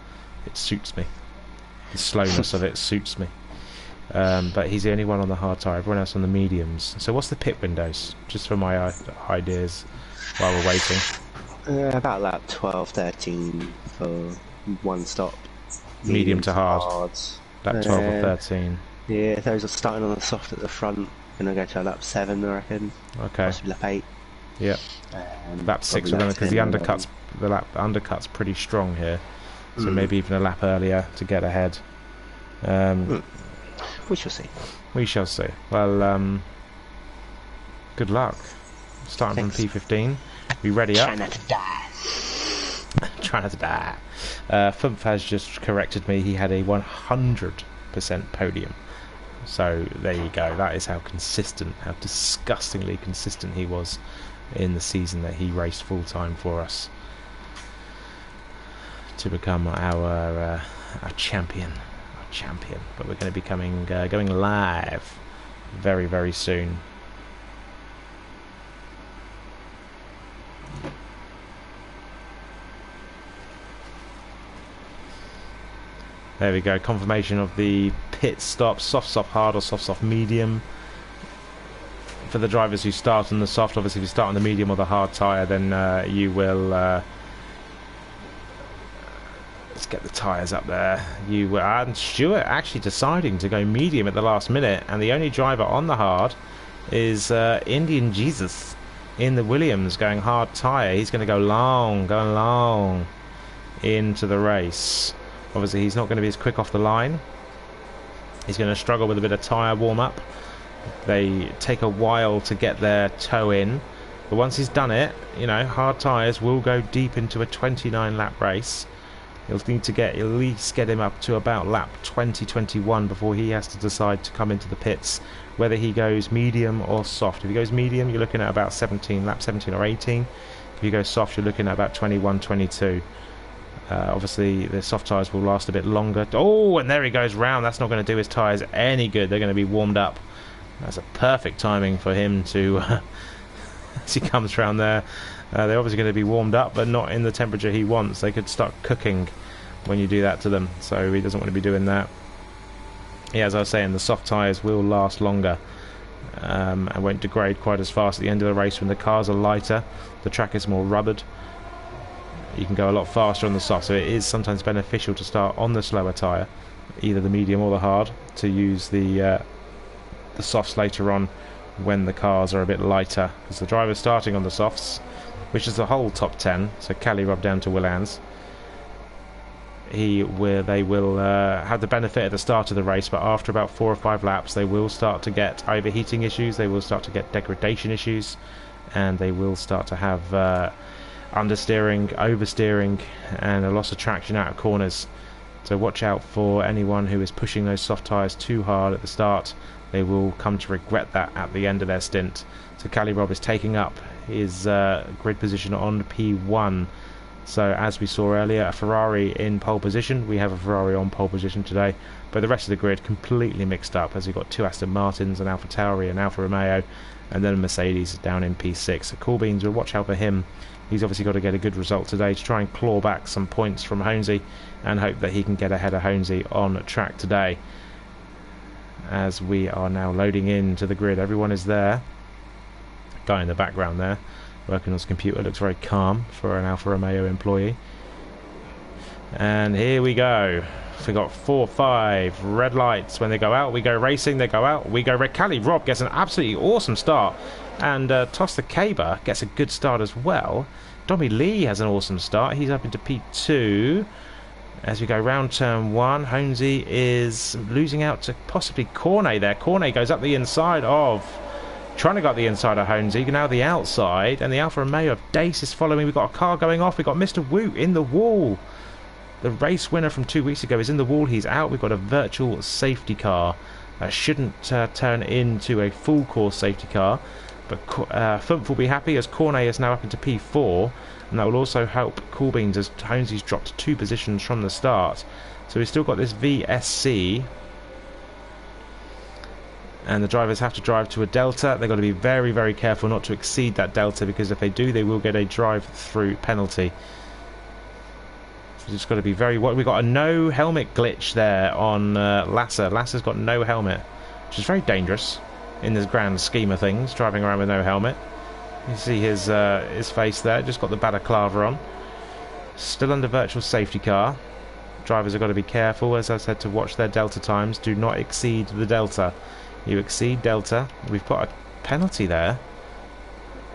It suits me. The slowness of it suits me. But he's the only one on the hard tyre, everyone else on the mediums. So what's the pit windows, just for my ideas while we're waiting? About lap 12, 13 for 1-stop. Medium to hard. Lap 12 or 13. Yeah, those are starting on the soft at the front. Gonna go to lap 7, I reckon. Okay. Possibly lap 8. Yeah. Lap 6 probably lap because the 10 or undercut's pretty strong here. So Mm. maybe even a lap earlier to get ahead. We shall see. We shall see. Well, good luck. Starting Thanks. from P15. Be ready up. Try not to die. Try not to die. Fumph has just corrected me. He had a 100% podium. So there you go. That is how consistent, how disgustingly consistent he was in the season that he raced full time for us to become our champion. Our champion. But we're going to be going live very, very soon. There we go, confirmation of the pit stop, soft, hard, or soft, medium. For the drivers who start on the soft, obviously if you start on the medium or the hard tyre, then you will... let's get the tyres up there. And Stuart actually deciding to go medium at the last minute, and the only driver on the hard is Indian Jesus in the Williams going hard tyre. He's going to going long into the race. Obviously he's not going to be as quick off the line. He's going to struggle with a bit of tyre warm-up. They take a while to get their toe in, but once he's done it, you know, hard tyres will go deep into a 29-lap race. You'll need to at least get him up to about lap 20-21 before he has to decide to come into the pits, whether he goes medium or soft. If he goes medium, you're looking at about lap 17 or 18. If you go soft, you're looking at about 21-22. Obviously the soft tyres will last a bit longer. Oh, and there he goes round. That's not going to do his tyres any good. They're going to be warmed up. That's a perfect timing for him to as he comes round there. They're obviously going to be warmed up, but not in the temperature he wants. They could start cooking when you do that to them, so he doesn't want to be doing that. Yeah, as I was saying, the soft tyres will last longer and won't degrade quite as fast at the end of the race. When the cars are lighter, the track is more rubbered. You can go a lot faster on the soft, so it is sometimes beneficial to start on the slower tyre, either the medium or the hard, to use the softs later on when the cars are a bit lighter, because the driver's starting on the softs, which is the whole top 10, so Cali Rob down to Willans. They will have the benefit at the start of the race, but after about 4 or 5 laps they will start to get overheating issues, they will start to get degradation issues, and they will start to have understeering, oversteering, and a loss of traction out of corners. So watch out for anyone who is pushing those soft tyres too hard at the start. They will come to regret that at the end of their stint. So Cali Rob is taking up his grid position on P1. So as we saw earlier, a Ferrari in pole position. We have a Ferrari on pole position today, but the rest of the grid completely mixed up, as we've got 2 Aston Martins, an Alfa Tauri, an Alfa Romeo, and then a Mercedes down in P6. So Cool Beans, will watch out for him. He's obviously got to get a good result today to try and claw back some points from Honesy, and hope that he can get ahead of Honesy on track today. As we are now loading into the grid, everyone is there. Guy in the background there, working on his computer, looks very calm for an Alfa Romeo employee. And here we go. We got 4, 5 red lights. When they go out, we go racing. They go out, we go red. Cali Rob gets an absolutely awesome start, and Toss the Caber gets a good start as well. Dommy Lee has an awesome start. He's up into P2. As we go round turn 1, Honesy is losing out to possibly Cornet there. Cornet goes up the inside of... trying to go up the inside of Honesy, now the outside, and the Alfa Romeo of Dace is following. We've got a car going off. We've got Mr. Woot in the wall. The race winner from 2 weeks ago is in the wall. He's out. We've got a virtual safety car. That shouldn't turn into a full course safety car, but Fumph will be happy as Cornet is now up into P4, and that will also help Cool Beans as Honesy's dropped 2 positions from the start. So we've still got this VSC, and the drivers have to drive to a delta. They've got to be very, very careful not to exceed that delta, because if they do, they will get a drive-through penalty. So just got to be very... We've got a no helmet glitch there on Lasser. Lasser's got no helmet, which is very dangerous in the grand scheme of things, driving around with no helmet. You see his face there, just got the balaclava on. Still under virtual safety car. Drivers have got to be careful, as I said, to watch their delta times. Do not exceed the delta. You exceed Delta. We've got a penalty there.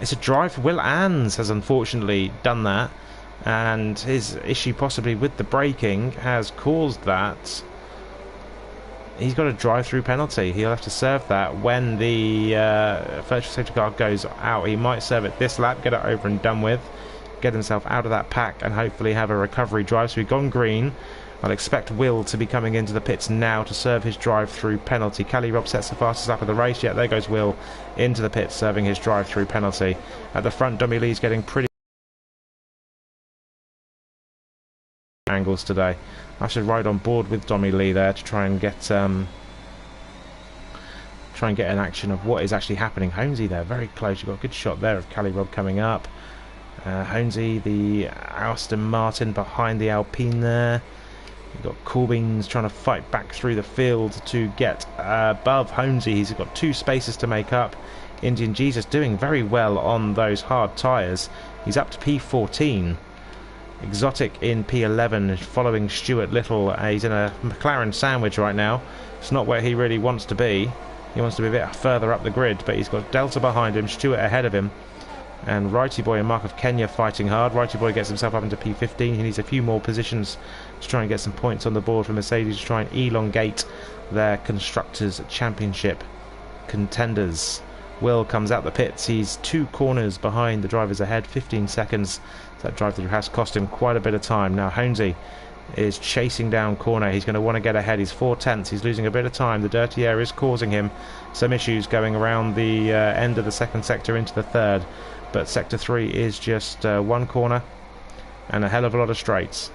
It's a drive. Will Ans has unfortunately done that, and his issue possibly with the braking has caused that. He's got a drive-through penalty. He'll have to serve that when the virtual safety car goes out. He might serve it this lap, get it over and done with, get himself out of that pack, and hopefully have a recovery drive. So we've gone green. I'll expect Will to be coming into the pits now to serve his drive-through penalty. Cali Rob sets the fastest lap of the race. Yeah, there goes Will into the pits serving his drive-through penalty. At the front, Dummy Lee's getting pretty angles today. I should ride on board with Dummy Lee there to try and get an action of what is actually happening. Honesy there, very close. You've got a good shot there of Cali Rob coming up. Honesy, the Aston Martin behind the Alpine there. You've got Corbins trying to fight back through the field to get above Honesy. He's got 2 spaces to make up. Indian Jesus doing very well on those hard tyres. He's up to P14. Exotic in P11 following Stuart Little. He's in a McLaren sandwich right now. It's not where he really wants to be. He wants to be a bit further up the grid, but he's got Delta behind him, Stuart ahead of him, and Righty Boy and Mark of Kenya fighting hard. Righty Boy gets himself up into P15. He needs a few more positions to try and get some points on the board for Mercedes to try and elongate their Constructors' Championship contenders. Will comes out the pits. He's 2 corners behind the drivers ahead, 15 seconds. So that drive-through has cost him quite a bit of time. Now Honesy is chasing down corner. He's going to want to get ahead. He's 4/10. He's losing a bit of time. The dirty air is causing him some issues going around the end of the second sector into the third. But sector 3 is just 1 corner and a hell of a lot of straights.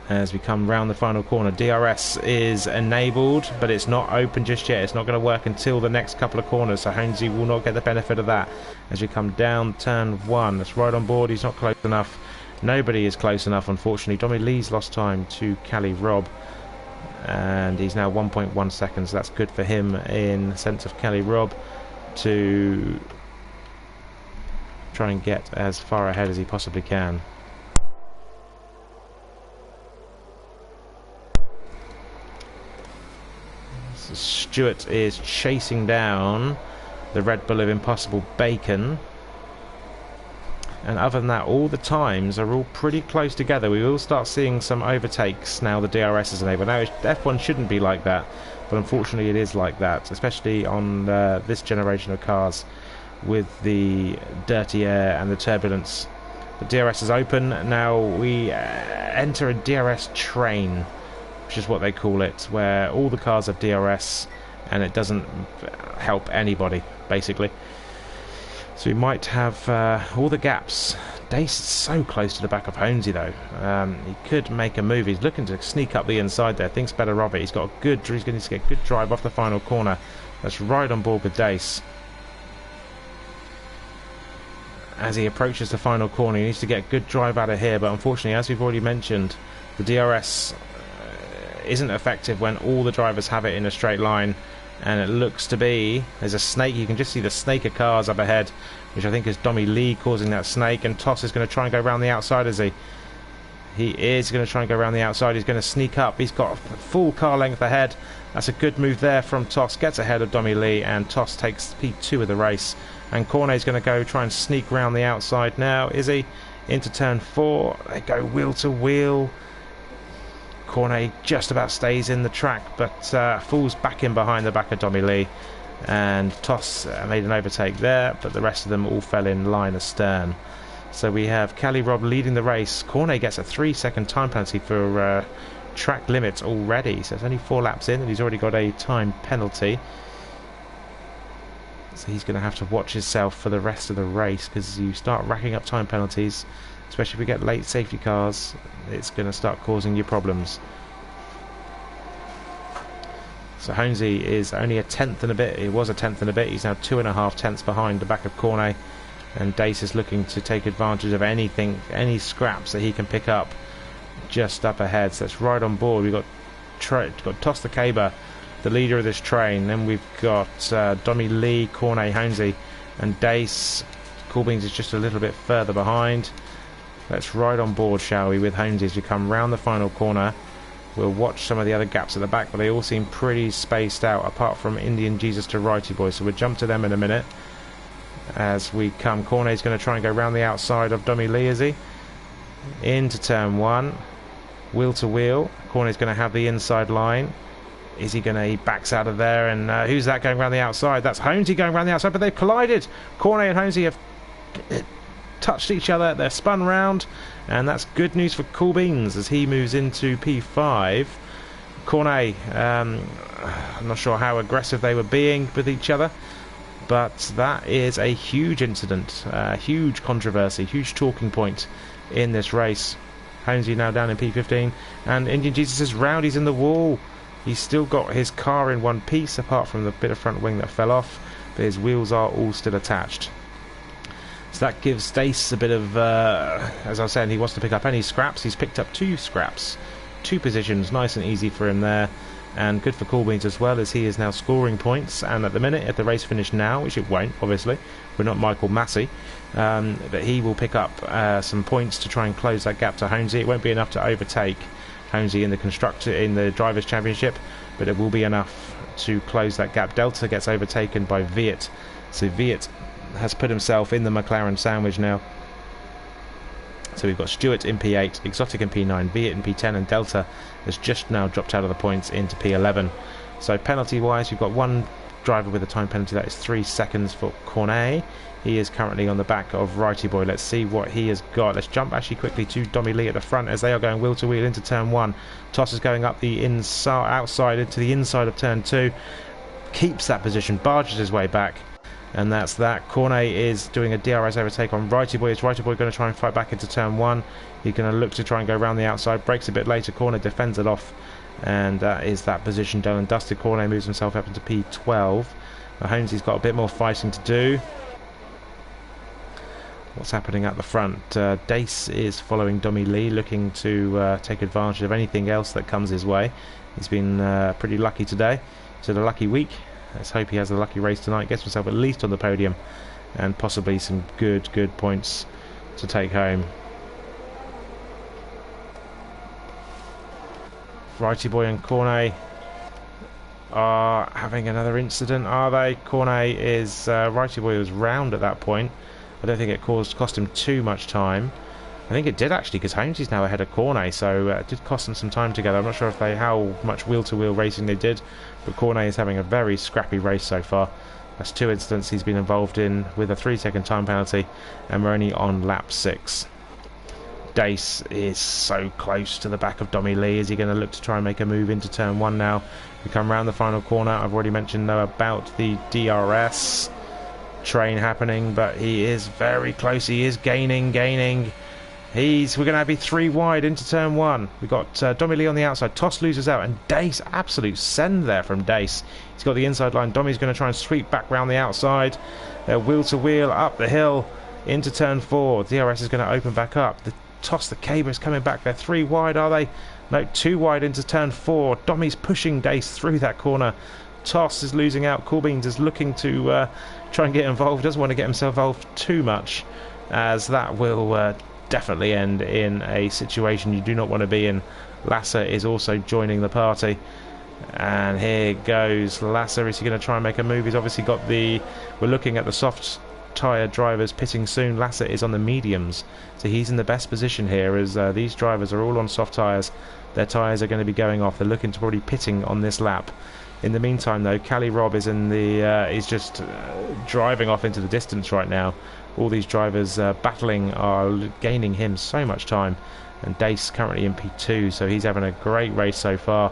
As we come round the final corner, DRS is enabled, but it's not open just yet. It's not going to work until the next couple of corners, so Honesy will not get the benefit of that. As we come down turn 1, that's right on board. He's not close enough. Nobody is close enough, unfortunately. Dommy Lee's lost time to Cali Rob, and he's now 1.1 seconds. That's good for him in the sense of Cali Rob to try and get as far ahead as he possibly can. So Stuart is chasing down the Red Bull of Impossible Bacon, and other than that, all the times are all pretty close together. We will start seeing some overtakes now the DRS is enabled. Now F1 shouldn't be like that, but unfortunately it is like that, especially on this generation of cars with the dirty air and the turbulence. The DRS is open. Now we enter a DRS train, which is what they call it, where all the cars have DRS and it doesn't help anybody, basically. So we might have all the gaps. Dace is so close to the back of Honesy though. He could make a move. He's looking to sneak up the inside there. Thinks better of it. He's going to get a good drive off the final corner. That's right on board with Dace. As he approaches the final corner, he needs to get a good drive out of here, but unfortunately, as we've already mentioned, the DRS isn't effective when all the drivers have it in a straight line, and it looks to be there's a snake. You can just see the snake of cars up ahead, which I think is Dommy Lee causing that snake, and Toss is going to try and go around the outside. He is going to try and go around the outside. He's going to sneak up. He's got a full car length ahead. That's a good move there from Toss. Gets ahead of Dommy Lee, and Toss takes P2 of the race. And Cornet's going to go try and sneak around the outside now, is he? Into turn 4. They go wheel to wheel. Cornet just about stays in the track, but falls back in behind the back of Dommy Lee. And Toss made an overtake there, but the rest of them all fell in line astern. So we have Cali Rob leading the race. Cornet gets a 3-second time penalty for track limits already. So it's only 4 laps in, and he's already got a time penalty. So he's going to have to watch himself for the rest of the race, because you start racking up time penalties, especially if we get late safety cars, it's going to start causing you problems. So Honesy is only a tenth and a bit. He was a tenth and a bit. He's now 2.5 tenths behind the back of Cornet, and Dace is looking to take advantage of anything, any scraps that he can pick up just up ahead. So that's right on board. We've got Toss the Caber, the leader of this train. Then we've got Dommy Lee, Cornet, Honesy, and Dace. Corbins is just a little bit further behind. Let's ride on board, shall we, with Honesy as we come round the final corner. We'll watch some of the other gaps at the back, but they all seem pretty spaced out, apart from Indian Jesus to Righty Boy. So we'll jump to them in a minute. As we come, Cornet's going to try and go round the outside of Domi Lee, is he? Into turn 1. Wheel to wheel. Cornet's going to have the inside line. Is he going to... He backs out of there, and who's that going round the outside? That's Honesy going round the outside, but they've collided. Cornet and Honesy have touched each other. They're spun round, and that's good news for Cool Beans as he moves into P5. Cornet, I'm not sure how aggressive they were being with each other, but that is a huge incident, huge controversy, huge talking point in this race. Honesy now down in P15, and Indian Jesus is round. He's in the wall. He's still got his car in one piece, apart from the bit of front wing that fell off, but his wheels are all still attached. So that gives Dace a bit of, as I was saying, he wants to pick up any scraps. He's picked up 2 scraps, 2 positions, nice and easy for him there. And good for Cool Beans as well, as he is now scoring points. And at the minute, if the race finished now, which it won't, obviously, we're not Michael Massey, but he will pick up some points to try and close that gap to Honesy. It won't be enough to overtake Honesy in the Drivers' Championship, but it will be enough to close that gap. Delta gets overtaken by Viet, so Viet has put himself in the McLaren sandwich now. So we've got Stewart in P8, Exotic in P9, Viet in P10, and Delta has just now dropped out of the points into P11. So penalty wise, we've got one driver with a time penalty. That is 3 seconds for Cornet. He is currently on the back of Righty Boy. Let's see what he has got. Let's jump actually quickly to Domi Lee at the front as they are going wheel to wheel into turn 1. Toss is going up the outside into the inside of turn 2. Keeps that position, barges his way back. And that's that. Cornet is doing a DRS overtake on Righty Boy. Is Righty Boy going to try and fight back into turn 1? He's going to look to try and go around the outside. Breaks a bit later. Cornet defends it off. And that is that position done and dusted. Cornet moves himself up into P12. Honesy's got a bit more fighting to do. What's happening at the front? Dace is following Domi Lee, looking to take advantage of anything else that comes his way. He's been pretty lucky today. He's had a lucky week. Let's hope he has a lucky race tonight, gets himself at least on the podium, and possibly some good points to take home. Righty Boy and Cornet are having another incident, are they? Cornet is... Righty Boy was round at that point. I don't think it cost him too much time. I think it did actually, because Honesy's now ahead of Cornet, so it did cost them some time together. I'm not sure how much wheel-to-wheel racing they did, but Cornet is having a very scrappy race so far. That's 2 incidents he's been involved in with a 3-second time penalty, and we're only on lap 6. Dace is so close to the back of Domi Lee. Is he going to look to try and make a move into turn 1 now? We come round the final corner. I've already mentioned though about the DRS train happening, but he is very close. He is gaining. We're going to be 3 wide into turn 1. We've got Domi Lee on the outside. Toss loses out, and Dace, absolute send there from Dace. He's got the inside line. Domi's going to try and sweep back round the outside. Wheel to wheel up the hill into turn 4. DRS is going to open back up. The Toss, the Caber is coming back. They're 3 wide, are they? No, 2 wide into turn 4. Domi's pushing Dace through that corner. Toss is losing out. Cool Beans is looking to try and get involved. Doesn't want to get himself involved too much, as that will definitely end in a situation you do not want to be in. Lasser is also joining the party, and here goes Lasser. Is he going to try and make a move? He's obviously got the... We're looking at the soft tyre drivers pitting soon. Lasser is on the mediums, so he's in the best position here, as these drivers are all on soft tyres. Their tyres are going to be going off. They're looking to probably pitting on this lap. In the meantime though, Cali Rob is in the he's just driving off into the distance right now. All these drivers battling are gaining him so much time, and Dace currently in P2, so he's having a great race so far.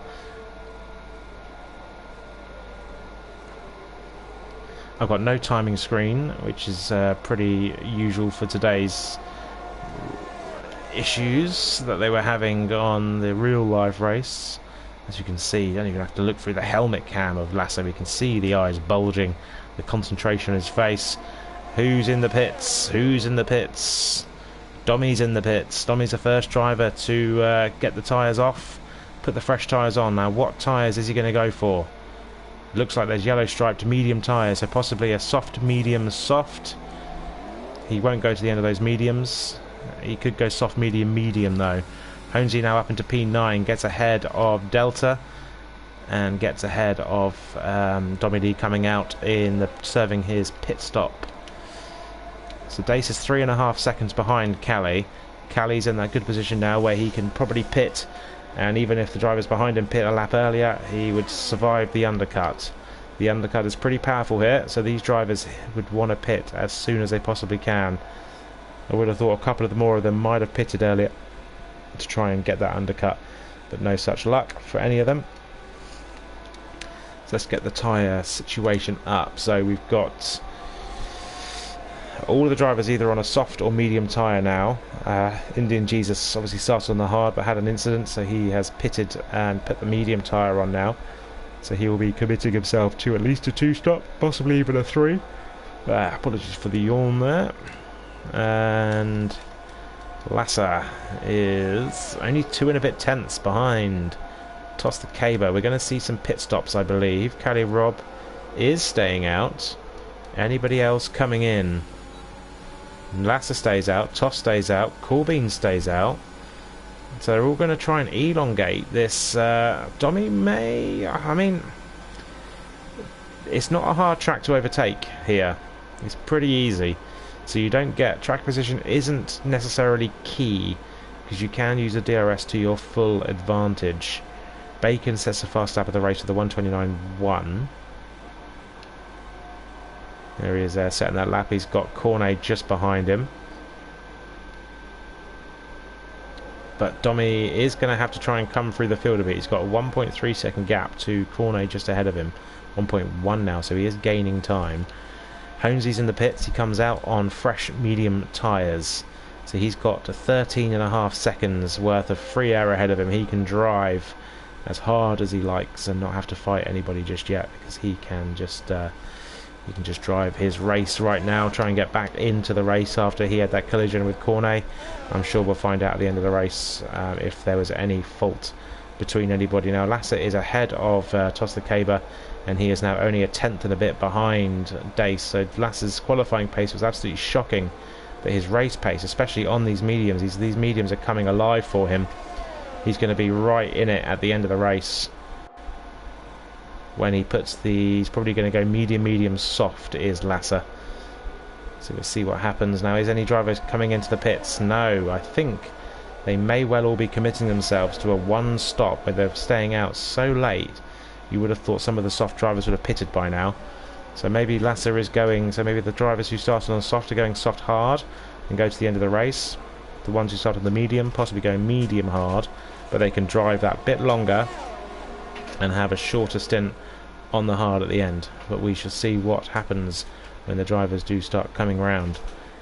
I've got no timing screen, which is pretty usual for today's issues that they were having on the real life race. As you can see, you don't even have to look through the helmet cam of Lasso. We can see the eyes bulging, the concentration on his face. Who's in the pits? Who's in the pits? Domi's in the pits. Domi's the first driver to get the tyres off, put the fresh tyres on. Now, what tyres is he going to go for? Looks like there's yellow striped medium tyres, so possibly a soft, medium, soft. He won't go to the end of those mediums. He could go soft, medium, medium though. Honesy now up into P9, gets ahead of Delta, and gets ahead of Dominique coming out in the serving his pit stop. So Dace is 3.5 seconds behind Callie. Callie's in that good position now where he can probably pit, and even if the drivers behind him pit a lap earlier, he would survive the undercut. The undercut is pretty powerful here, so these drivers would want to pit as soon as they possibly can. I would have thought a couple of more of them might have pitted earlier to try and get that undercut, but no such luck for any of them. So let's get the tyre situation up. So we've got all of the drivers either on a soft or medium tyre now. Indian Jesus obviously started on the hard but had an incident, so he has pitted and put the medium tyre on now. So he will be committing himself to at least a 2-stop, possibly even a 3. Apologies for the yawn there. And Lasser is only 2 and a bit tenths behind Toss the Caber. We're going to see some pit stops, I believe. Cali Rob is staying out. Anybody else coming in? Lasser stays out, Toss stays out, Corbin stays out. So they're all going to try and elongate this. Dommy may... I mean, it's not a hard track to overtake here. It's pretty easy. So you don't get... Track position isn't necessarily key, because you can use the DRS to your full advantage. Bacon sets the fast lap of the race with the 1:29.1. There he is there, setting that lap. He's got Cornet just behind him. But Dommy is going to have to try and come through the field a bit. He's got a 1.3 second gap to Cornet just ahead of him. 1.1 now, so he is gaining time. Honesy's in the pits. He comes out on fresh medium tyres. So he's got 13.5 seconds worth of free air ahead of him. He can drive as hard as he likes and not have to fight anybody just yet, because he can just drive his race right now, try and get back into the race after he had that collision with Cornet. I'm sure we'll find out at the end of the race if there was any fault between anybody. Now Lasser is ahead of Toss the Caber, and he is now only a tenth and a bit behind Dace. So Lasser's qualifying pace was absolutely shocking, but his race pace, especially on these mediums, these mediums are coming alive for him. He's going to be right in it at the end of the race. When he puts the... He's probably going to go medium soft is Lasser. So we'll see what happens now. Is any drivers coming into the pits? No. I think they may well all be committing themselves to a 1 stop where they're staying out so late. You would have thought some of the soft drivers would have pitted by now. So maybe Lasser is going... So maybe the drivers who started on soft are going soft hard and go to the end of the race. The ones who started on the medium possibly going medium hard, but they can drive that bit longer and have a shorter stint on the hard at the end. But we shall see what happens when the drivers do start coming round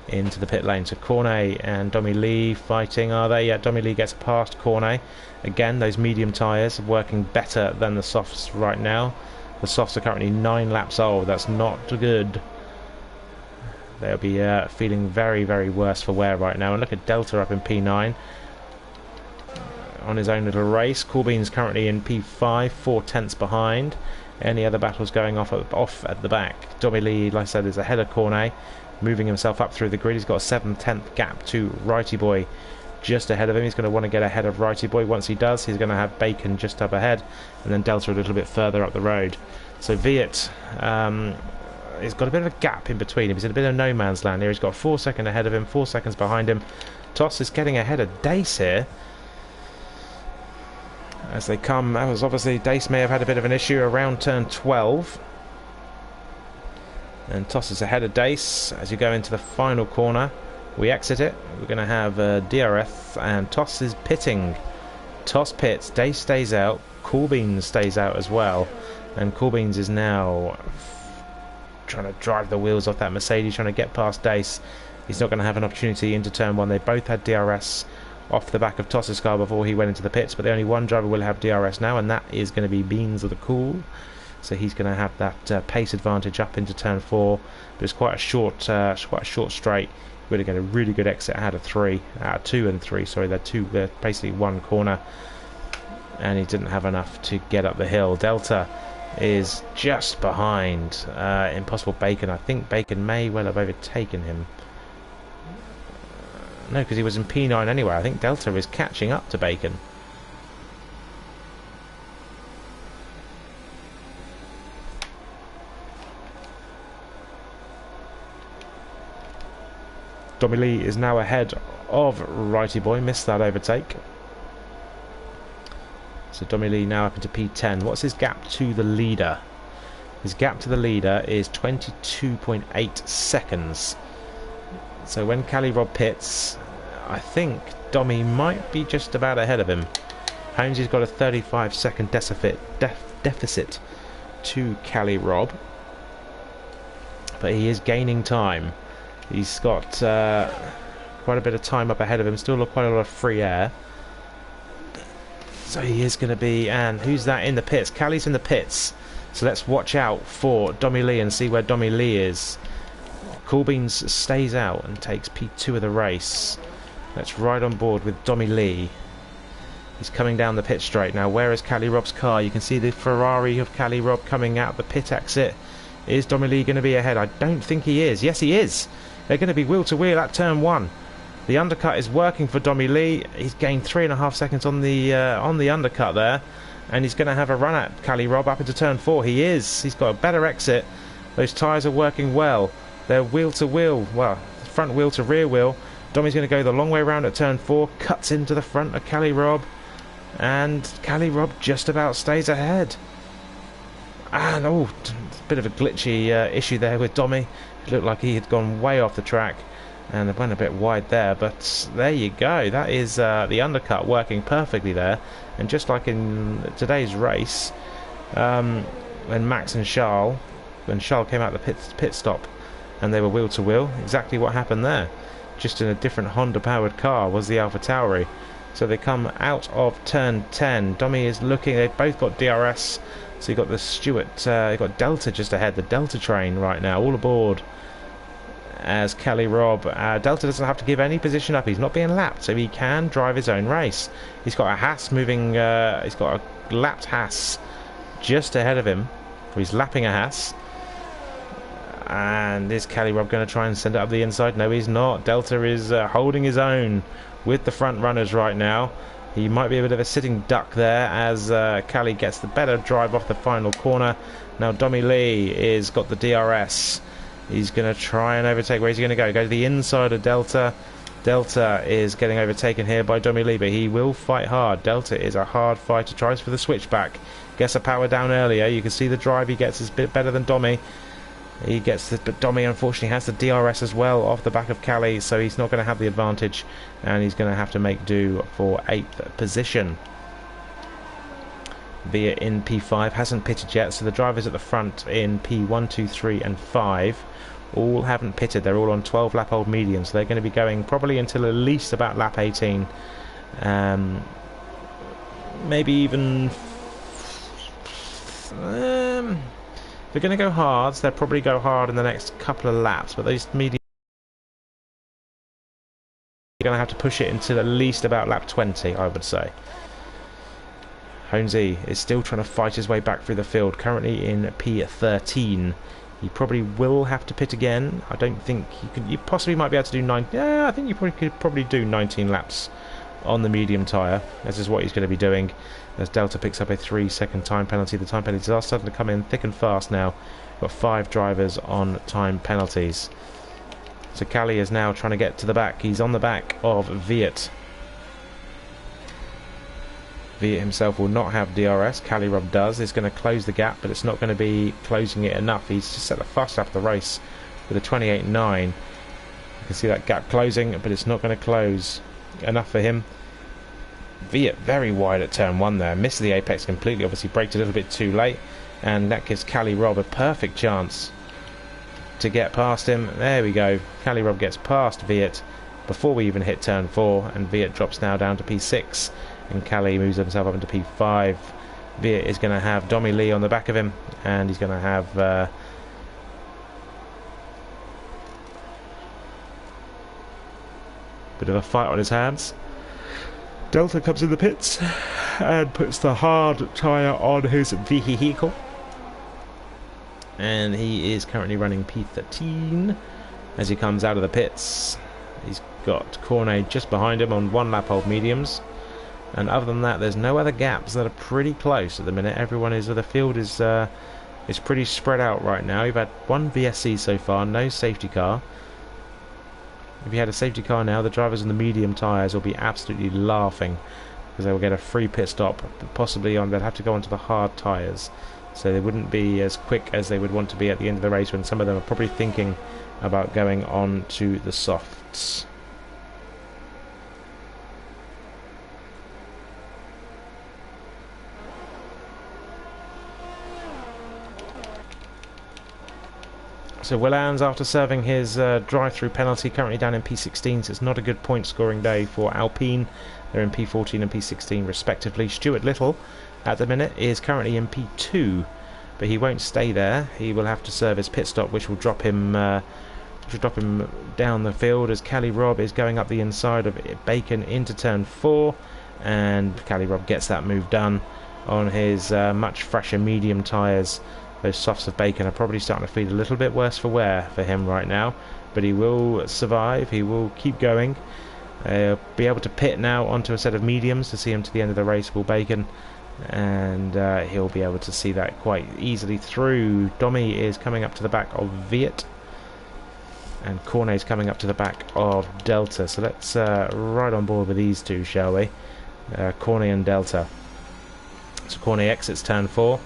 into the pit lane. So Cornet and Dommy Lee fighting, are they? Yeah, Dommy Lee gets past Cornet. Again, those medium tyres are working better than the softs right now. The softs are currently 9 laps old. That's not good. They'll be feeling very worse for wear right now. And look at Delta up in P9 on his own little race. Corbin's currently in P5, 4 tenths behind. Any other battles going off at the back. Dommy Lee, like I said, is ahead of Cornet, moving himself up through the grid. He's got a 7/10 gap to Righty Boy just ahead of him. He's going to want to get ahead of Righty Boy. Once he does, he's going to have Bacon just up ahead, and then Delta a little bit further up the road. So Viet, he's got a bit of a gap in between him. He's in a bit of no man's land here. He's got 4 seconds ahead of him, 4 seconds behind him. Toss is getting ahead of Dace here. As they come, as obviously Dace may have had a bit of an issue around turn 12. And Toss is ahead of Dace as you go into the final corner. We exit it. We're going to have DRS, and Toss is pitting. Toss pits, Dace stays out, Corbin stays out as well. And Corbin's is now trying to drive the wheels off that Mercedes, trying to get past Dace. He's not going to have an opportunity into turn 1. They both had DRS off the back of Toss's car before he went into the pits, but only one driver will have DRS now, and that is going to be Beans of the Cool. So he's going to have that pace advantage up into turn 4. But it's quite a short straight. We're going to get a really good exit out of 2 and 3. Sorry, they're basically one corner, and he didn't have enough to get up the hill. Delta is just behind Impossible Bacon. I think Bacon may well have overtaken him. No, because he was in P9 anyway. I think Delta is catching up to Bacon. Dommy Lee is now ahead of Righty Boy. Missed that overtake. So Dommy Lee now up into P10. What's his gap to the leader? His gap to the leader is 22.8 seconds. So when Cali Rob pits, I think Dommy might be just about ahead of him. Holmesy's got a 35-second deficit to Cali Rob. But he is gaining time. He's got quite a bit of time up ahead of him. Still quite a lot of free air. So he is going to be... And who's that in the pits? Cali's in the pits. So let's watch out for Dommy Lee and see where Dommy Lee is. Coolbeans stays out and takes P2 of the race. Let's ride on board with Dommy Lee. He's coming down the pit straight. Now, where is Cali Rob's car? You can see the Ferrari of Cali Rob coming out the pit exit. Is Dommy Lee going to be ahead? I don't think he is. Yes, he is. They're going to be wheel to wheel at turn 1. The undercut is working for Dommy Lee. He's gained 3.5 seconds on the undercut there, and he's going to have a run at Cali Rob up into turn 4. He is. He's got a better exit. Those tyres are working well. They're wheel to wheel. Well, front wheel to rear wheel. Dommy's going to go the long way around at turn 4. Cuts into the front of Cali Rob, and Cali Rob just about stays ahead. And a bit of a glitchy issue there with Dommy. It looked like he had gone way off the track and it went a bit wide there, but there you go. That is the undercut working perfectly there. And just like in today's race, when Max and Charles, when Charles came out the pit stop and they were wheel to wheel, exactly what happened there. Just in a different Honda powered car was the Alpha Tauri. So they come out of turn 10. Dommy is looking, they've both got DRS. So you've got the Stewart, you've got Delta just ahead, the Delta train right now, all aboard as Cali Rob. Delta doesn't have to give any position up, he's not being lapped, so he can drive his own race. He's got a Haas moving, he's got a lapped Haas just ahead of him, he's lapping a Haas. And is Cali Rob going to try and send it up the inside? No, he's not. Delta is holding his own with the front runners right now. He might be a bit of a sitting duck there as Cali gets the better drive off the final corner. Now Dommy Lee is got the DRS. He's going to try and overtake. Where's he going to go? Go to the inside of Delta. Delta is getting overtaken here by Dommy Lee, but he will fight hard. Delta is a hard fighter. Tries for the switchback. Gets a power down earlier. You can see the drive he gets is a bit better than Dommy. He gets the, but Dommy unfortunately has the DRS as well off the back of Cali, so he's not going to have the advantage, and he's going to have to make do for 8th position. Via in P5 hasn't pitted yet, so the drivers at the front in P1, 2, 3 and 5 all haven't pitted. They're all on 12 lap old medium, so they're going to be going probably until at least about lap 18, maybe even if they're going to go hard, they'll probably go hard in the next couple of laps, but those medium are going to have to push it until at least about lap 20, I would say. Holmesy is still trying to fight his way back through the field, currently in P13. He probably will have to pit again. I don't think you can. You possibly might be able to do 9. Yeah, I think you could probably do 19 laps on the medium tyre. This is what he's going to be doing as Delta picks up a 3-second time penalty. The time penalties are starting to come in thick and fast now. Got 5 drivers on time penalties. So Cali is now trying to get to the back. He's on the back of Viet. Viet himself will not have DRS. Cali Rob does. It's going to close the gap, but it's not going to be closing it enough. He's just set the fast lap of the race with a 28.9. You can see that gap closing, but it's not going to close enough for him. Viet very wide at turn 1 there. Missed the apex completely. Obviously braked a little bit too late, and that gives Cali Rob a perfect chance to get past him. There we go. Cali Rob gets past Viet before we even hit turn 4, and Viet drops now down to P6, and Cali moves himself up into P5. Viet is going to have Dommy Lee on the back of him, and he's going to have bit of a fight on his hands. Delta comes in the pits and puts the hard tyre on his vehicle, and he is currently running P13 as he comes out of the pits. He's got Cornet just behind him on 1 lap old mediums. And other than that, there's no other gaps that are pretty close at the minute. Everyone is, the field is pretty spread out right now. You've had 1 VSC so far, no safety car. If you had a safety car now, the drivers in the medium tyres will be absolutely laughing, because they will get a free pit stop, possibly they'd have to go onto the hard tyres, so they wouldn't be as quick as they would want to be at the end of the race, when some of them are probably thinking about going on to the softs. So Williams, after serving his drive-through penalty, currently down in P16, so it's not a good point scoring day for Alpine. They're in P14 and P16 respectively. Stuart Little at the minute is currently in P2, but he won't stay there. He will have to serve his pit stop, which will drop him down the field, as Cali Rob is going up the inside of Bacon into turn 4, and Cali Rob gets that move done on his much fresher medium tyres. Those softs of Bacon are probably starting to feel a little bit worse for wear for him right now, but he will survive. He will keep going. Be able to pit now onto a set of mediums to see him to the end of the race, will Bacon, and he'll be able to see that quite easily through. Domi is coming up to the back of Viet, and Cornet is coming up to the back of Delta. So let's ride on board with these two, shall we? Cornet and Delta. So Cornet exits turn 4,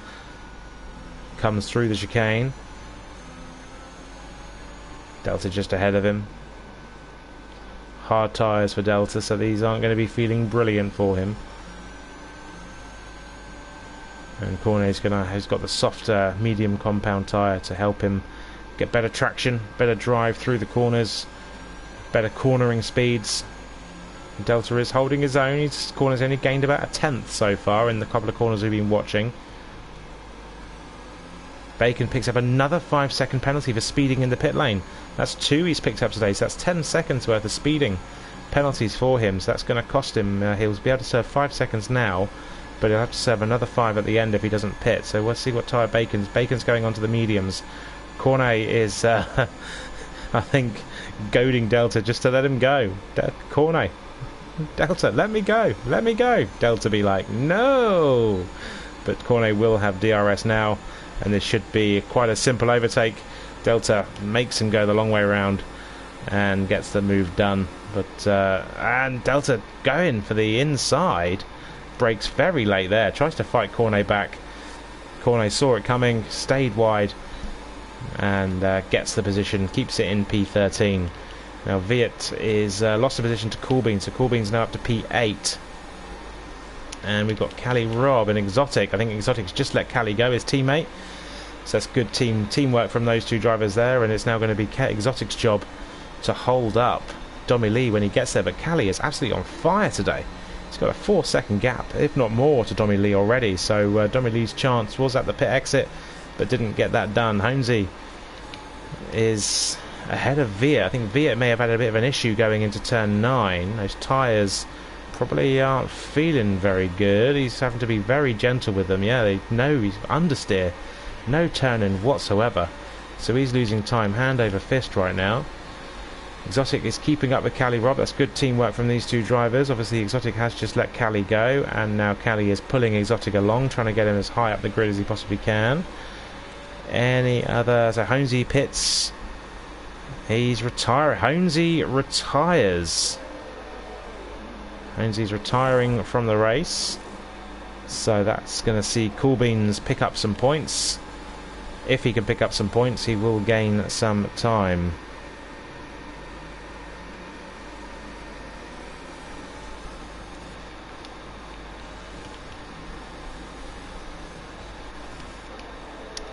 comes through the chicane. Delta just ahead of him. Hard tyres for Delta, so these aren't going to be feeling brilliant for him. And Cornet's has got the softer medium compound tyre to help him get better traction, better drive through the corners, better cornering speeds. Delta is holding his own. His corner's only gained about a tenth so far in the couple of corners we've been watching. Bacon picks up another 5-second penalty for speeding in the pit lane. That's 2 he's picked up today, so that's 10 seconds worth of speeding penalties for him. So that's going to cost him. He'll be able to serve 5 seconds now, but he'll have to serve another 5 at the end if he doesn't pit. So we'll see what tyre Bacon's going on to the mediums. Cornet is, I think, goading Delta just to let him go. Cornet, Delta, let me go, let me go. Delta be like, no. But Cornet will have DRS now, and this should be quite a simple overtake. Delta makes him go the long way around and gets the move done. But and Delta going for the inside, brakes very late there, tries to fight Cornet back. Cornet saw it coming, stayed wide, and gets the position, keeps it in P13. Now Viet is lost the position to Coolbean, so Coolbean's now up to P8. And we've got Cali Rob and Exotic. I think Exotic's just let Cali go, his teammate. So that's good teamwork from those two drivers there, and it's now going to be Exotic's job to hold up Domi Lee when he gets there. But Cali is absolutely on fire today. He's got a 4-second gap, if not more, to Domi Lee already. So Domi Lee's chance was at the pit exit, but didn't get that done. Holmesy is ahead of Viet. I think Viet may have had a bit of an issue going into turn 9. Those tyres probably aren't feeling very good. He's having to be very gentle with them. Yeah, they know he's understeer. No turning whatsoever. So he's losing time hand over fist right now. Exotic is keeping up with Cali Rob. That's good teamwork from these two drivers. Obviously Exotic has just let Cali go, and now Cali is pulling Exotic along, trying to get him as high up the grid as he possibly can. Any other? So Holmesy pits. He's retiring. Holmesy retires. Holmesy's retiring from the race. So that's going to see Coolbeans pick up some points. If he can pick up some points, he will gain some time.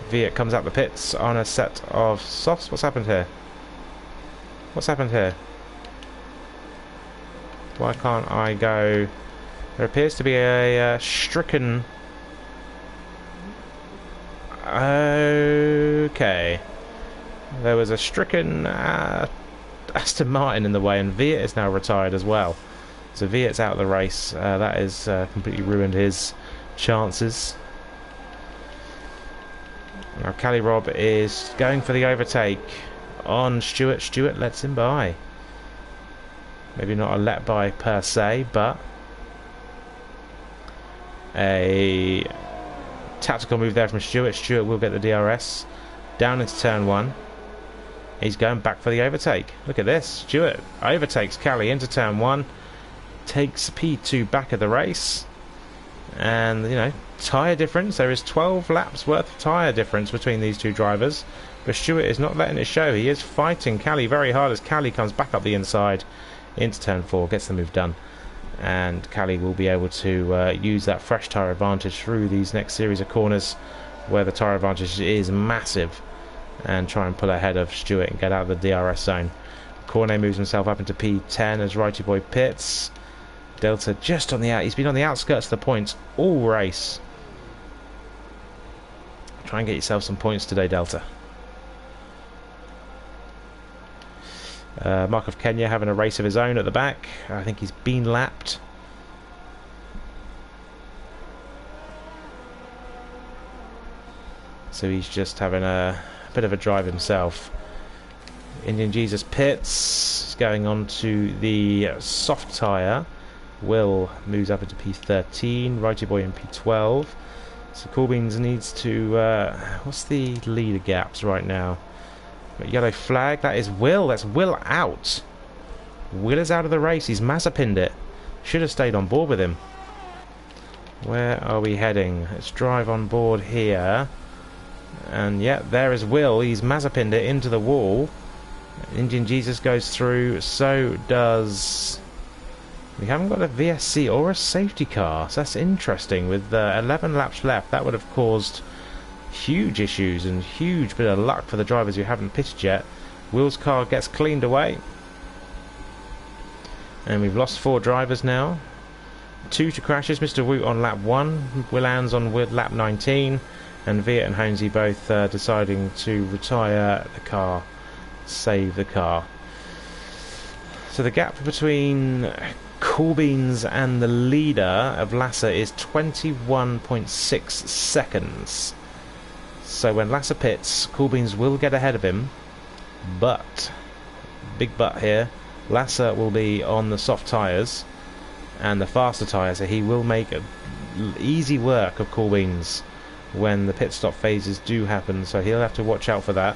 Viet comes out the pits on a set of softs. What's happened here? What's happened here? Why can't I go? There appears to be a stricken... Okay. There was a stricken Aston Martin in the way, and Viet is now retired as well. So Viet's out of the race. That has completely ruined his chances. Now Cali Rob is going for the overtake on Stewart. Stewart lets him by. Maybe not a let by per se, but a tactical move there from Stewart. Stewart will get the DRS down into turn 1. He's going back for the overtake. Look at this. Stewart overtakes Kelly into turn 1. Takes P2 back of the race. And, you know, tyre difference. There is 12 laps worth of tyre difference between these two drivers. But Stewart is not letting it show. He is fighting Kelly very hard as Kelly comes back up the inside into turn 4. Gets the move done. And Kelly will be able to use that fresh tyre advantage through these next series of corners where the tyre advantage is massive, and try and pull ahead of Stewart and get out of the DRS zone. Cornet moves himself up into P10 as Righty Boy pits. Delta just on the out. He's been on the outskirts of the points all race. Try and get yourself some points today, Delta. Mark of Kenya having a race of his own at the back. I think he's been lapped. So he's just having a bit of a drive himself. Indian Jesus pits. He's going on to the soft tyre. Will moves up into P13. Righty Boy in P12. So Coolbeans needs to... what's the leader gaps right now? Yellow flag. That is Will. That's Will out. Will is out of the race. He's Mazepined it. Should have stayed on board with him. Where are we heading? Let's drive on board here. And yeah, there is Will. He's Mazepined it into the wall. Indian Jesus goes through. So does... We haven't got a VSC or a safety car. So that's interesting. With 11 laps left, that would have caused huge issues and huge bit of luck for the drivers who haven't pitted yet. Will's car gets cleaned away. And we've lost 4 drivers now. 2 to crashes. Mr. Woot on lap 1. Willands on lap 19. And Viet and Honesy both deciding to retire the car. Save the car. So the gap between Coolbeans and the leader of Lasser is 21.6 seconds. So when Lasser pits, Coolbeans will get ahead of him. But, big but here, Lasser will be on the soft tyres and the faster tyres, so he will make easy work of Coolbeans when the pit stop phases do happen, so he'll have to watch out for that.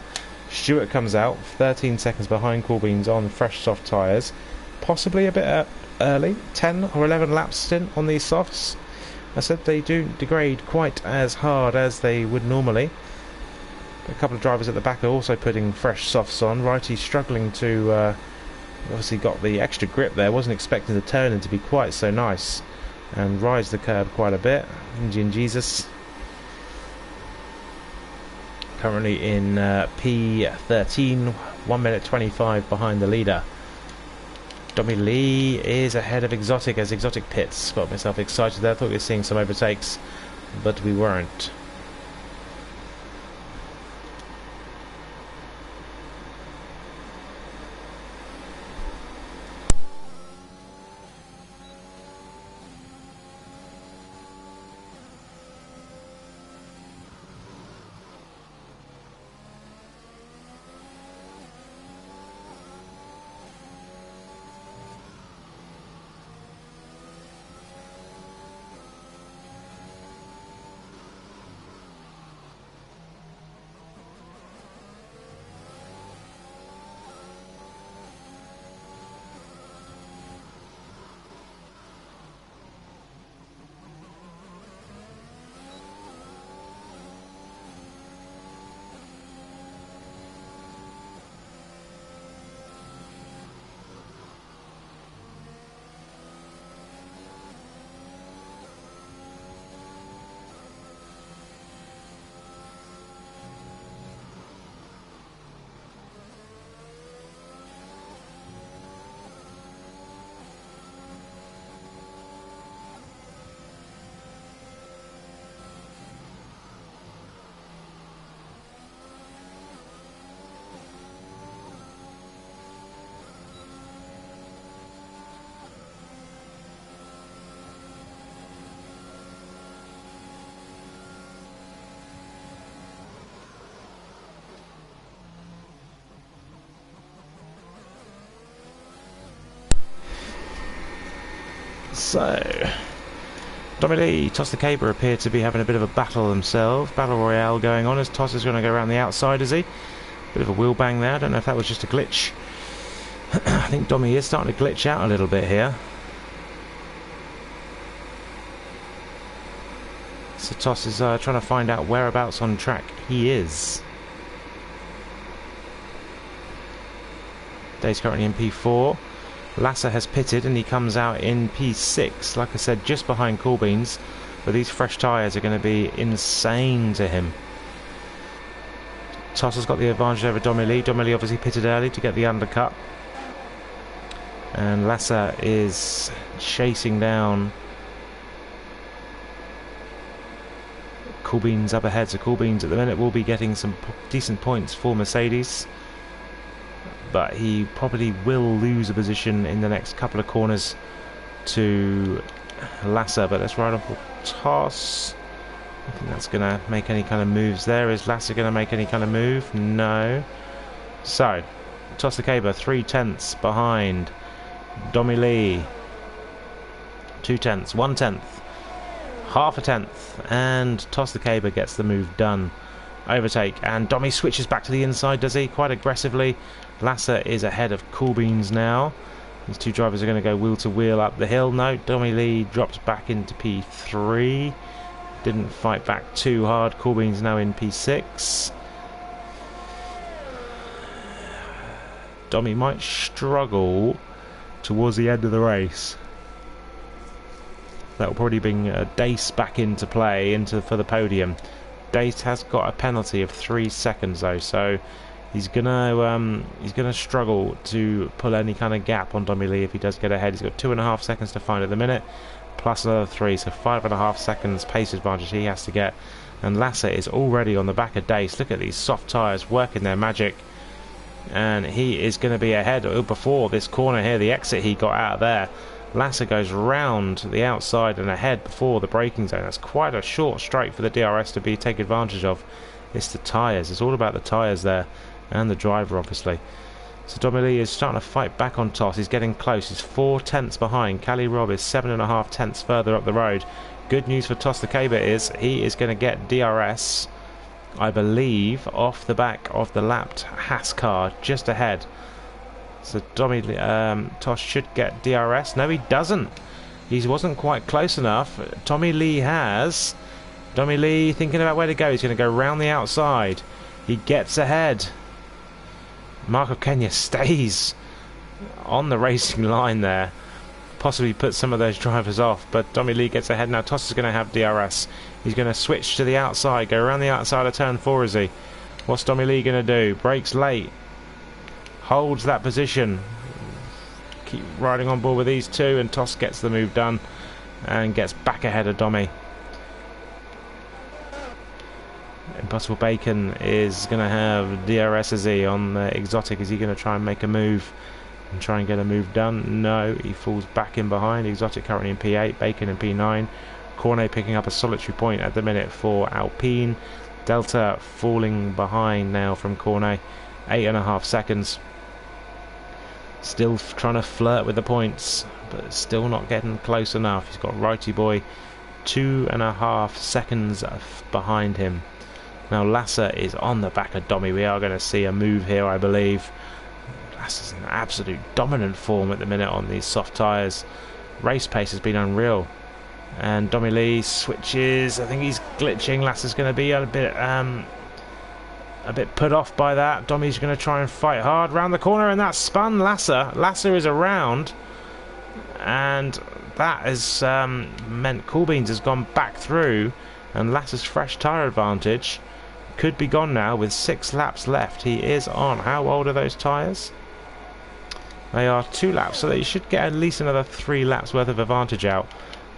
Stewart comes out 13 seconds behind Coolbeans on fresh soft tyres, possibly a bit early, 10 or 11 laps stint on these softs. I said they do degrade quite as hard as they would normally. A couple of drivers at the back are also putting fresh softs on. Righty's struggling to obviously got the extra grip there, wasn't expecting the turning to be quite so nice, and rides the curb quite a bit. Indian Jesus currently in P13, 1 minute 25 behind the leader. Dommy Lee is ahead of Exotic as Exotic pits. Got myself excited there, thought we were seeing some overtakes, but we weren't. So, Domily, Toss the Caber appear to be having a bit of a battle themselves. Battle Royale going on as Toss is going to go around the outside, is he? Bit of a wheel bang there. I don't know if that was just a glitch. I think Dommy is starting to glitch out a little bit here. So Toss is trying to find out whereabouts on track he is. Dave's currently in P4. Lasser has pitted and he comes out in P6. Like I said, just behind Coolbeans. But these fresh tyres are going to be insane to him. Toss has got the advantage over Domily. Domily obviously pitted early to get the undercut. And Lasser is chasing down Coolbeans up ahead. So Coolbeans at the minute will be getting some decent points for Mercedes. But he probably will lose a position in the next couple of corners to Lasser. But let's ride off with Toss. I think that's going to make any kind of moves there. Is Lasser going to make any kind of move? No. So, Toss the Caber 3/10 behind Domily. 2/10, 1/10, half a tenth, and Toss the Caber gets the move done. Overtake, and Dommy switches back to the inside, does he? Quite aggressively. Lasser is ahead of Coolbeans now. These two drivers are going to go wheel to wheel up the hill. No, Domily drops back into P3. Didn't fight back too hard. Coolbeans now in P6. Dommy might struggle towards the end of the race. That will probably bring Dace back into play for the podium. Dace has got a penalty of 3 seconds though, so he's gonna struggle to pull any kind of gap on Domily if he does get ahead. He's got 2.5 seconds to find at the minute, plus another 3, so 5.5 seconds pace advantage he has to get. And Lasser is already on the back of Dace. Look at these soft tyres working their magic. And he is going to be ahead before this corner here, the exit he got out of there. Lasser goes round the outside and ahead before the braking zone. That's quite a short straight for the DRS to take advantage of. It's the tyres. It's all about the tyres there, and the driver obviously. So Domily is starting to fight back on Toss. He's getting close. He's 4/10 behind. Cali Rob is 7.5 tenths further up the road. Good news for Toss the Caber is he is going to get DRS, I believe, off the back of the lapped Haas car just ahead. So Toss should get DRS. No, he doesn't. He wasn't quite close enough. Tommy Lee has. Tommy Lee thinking about where to go. He's going to go round the outside. He gets ahead. Mark of Kenya stays on the racing line there. Possibly put some of those drivers off, but Tommy Lee gets ahead now. Toss is going to have DRS. He's going to switch to the outside, go around the outside of turn 4, is he? What's Tommy Lee going to do? Brakes late. Holds that position. Keep riding on board with these two, and Toss gets the move done and gets back ahead of Dommy. Impossible Bacon is going to have DRS, is he, on the Exotic? Is he going to try and make a move and try and get a move done? No, he falls back in behind. Exotic currently in P8, Bacon in P9. Cornet picking up a solitary point at the minute for Alpine. Delta falling behind now from Cornet. 8.5 seconds. Still trying to flirt with the points, but still not getting close enough. He's got Righty Boy 2.5 seconds behind him. Now Lasser is on the back of Dommy. We are going to see a move here, I believe. Lasser's in absolute dominant form at the minute on these soft tyres. Race pace has been unreal. And Dommy Lee switches. I think he's glitching. Lasser's going to be a bit put off by that. Dommy's going to try and fight hard round the corner, and that's spun Lasser. Lasser is around, and that has meant Coolbeans has gone back through, and Lasser's fresh tyre advantage could be gone now with 6 laps left. He is on. How old are those tyres? They are 2 laps, so they should get at least another 3 laps worth of advantage out.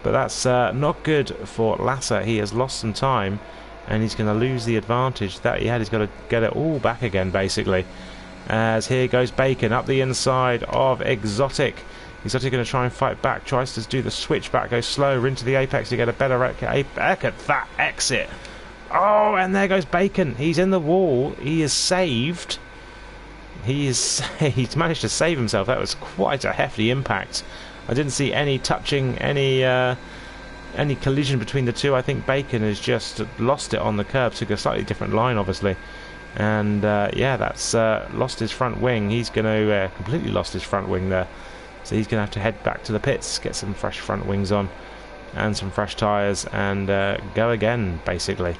But that's not good for Lasser. He has lost some time, and he's going to lose the advantage that he had. He's got to get it all back again, basically. As here goes Bacon up the inside of Exotic. Exotic going to try and fight back. Tries to do the switch back. Goes slower into the apex to get a better look at that exit. Oh, and there goes Bacon. He's in the wall. He is saved. He's managed to save himself. That was quite a hefty impact I didn't see any touching, any collision between the two. I think Bacon has just lost it on the curb, took a slightly different line, obviously. And yeah, that's lost his front wing. He's going to completely lost his front wing there. So he's going to have to head back to the pits, get some fresh front wings on and some fresh tyres, and go again, basically.